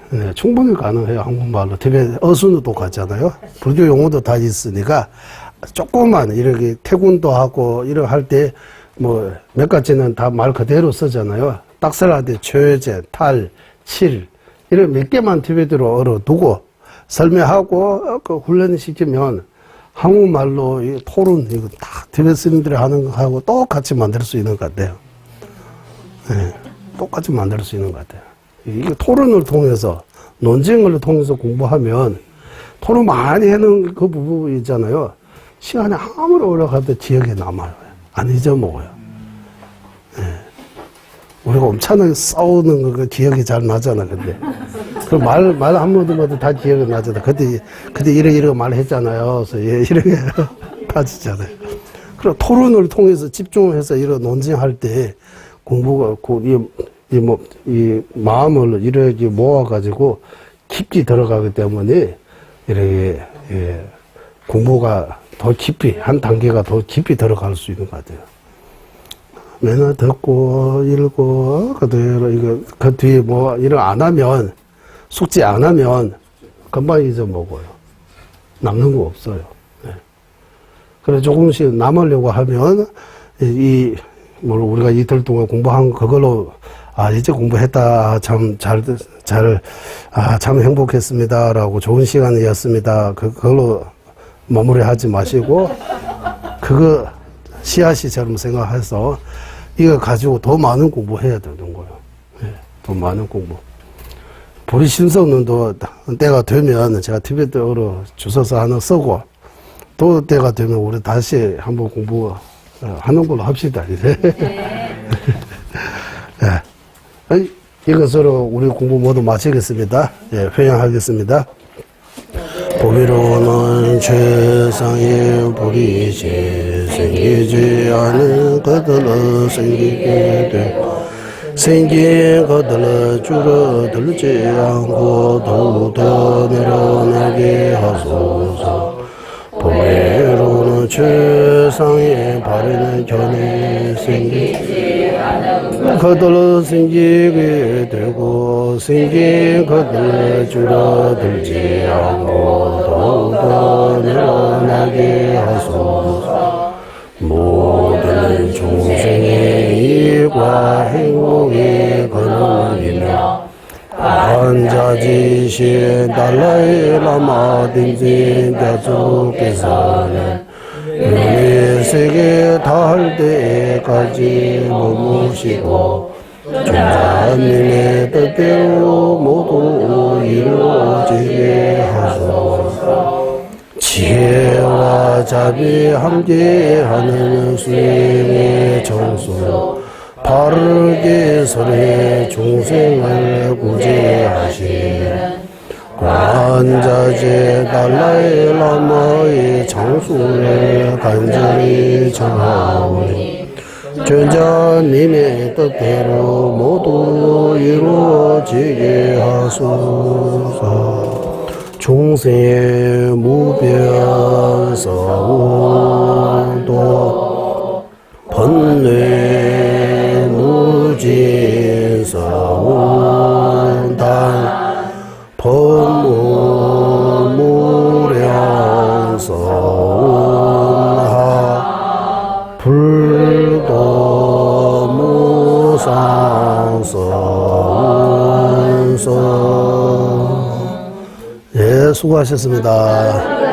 S1: 네, 충분히 가능해요. 한국말로. 티베트 어순도 똑같잖아요. 불교 용어도 다 있으니까 조금만 이렇게 태군도 하고 이렇게 할 때 뭐 몇 가지는 다 말 그대로 쓰잖아요. 딱설할 때 최제, 탈, 칠 이렇게 몇 개만 티베트로 얼어두고 설명하고 그 훈련을 시키면 한국말로 이 토론, 이거 다 티베트 스님들이 하는 거하고 똑같이 만들 수 있는 것 같아요. 네, 똑같이 만들 수 있는 것 같아요. 이게 토론을 통해서, 논쟁을 통해서 공부하면, 토론 많이 해놓은 그 부분 있잖아요. 시간이 아무리 올라가도 기억에 남아요. 안 잊어먹어요. 네. 우리가 엄청나게 싸우는 거 기억이 잘 나잖아, 근데. 그 말 한마디마다 다 기억이 나잖아. 그때 이렇게 말했잖아요. 그래서 이렇게 빠지잖아요. 그리고 토론을 통해서 집중해서 이런 논쟁할 때, 공부가, 이 마음을 이렇게 모아가지고 깊이 들어가기 때문에, 이렇게, 예, 공부가 더 깊이, 한 단계가 더 깊이 들어갈 수 있는 것 같아요. 맨날 듣고, 읽고, 그대로, 그 뒤에 뭐, 이런 안 하면, 숙제 안 하면, 금방 잊어먹어요. 남는 거 없어요. 네. 그래, 조금씩 남으려고 하면, 우리가 이틀 동안 공부한 그걸로, 이제 공부했다. 참 행복했습니다라고 좋은 시간이었습니다. 그걸로 마무리하지 마시고, 그거 씨앗이처럼 생각해서, 이거 가지고 더 많은 공부해야 되는 거예요. 네, 더 많은 공부. 보리 신성론도 때가 되면 제가 티베트어로 주소서 하나 쓰고, 또 때가 되면 우리 다시 한번 공부하는 걸로 합시다. 이제. 네. 이것으로 우리 공부 모두 마치겠습니다. 예, 회양하겠습니다. 보기로는 최상의 불이지 생기지 않은 것들은 생기게 되고 생긴 것들은 줄어들지 않고 더욱더 늘어나게 하소서. 보기로는 최상의 바르는 견해 생기지 않은 것들은 생기게 되고 생긴 것들은 줄어들지 않고 더욱더 늘어나게 하소서. 모든 중생의 일과 행복의 근원이며 한자지신 달라이 라마 딩진 대주께서는 눈의 세계 닿을 때까지 머무시고 존자님의 뜻대로 모두 이루어지게 하소서. 지혜와 자비 함께하는 수행의 정수 바르게 설해 중생을 구제하시는 관자재 달라이 라마의 장수를 간절히 청하오니 전자님의 뜻대로 모두 이루어지게 하소서. 중생의 무변사원도 번뇌 무진사원단 법무무량사원하 불도무상사원서. 예, 수고하셨습니다.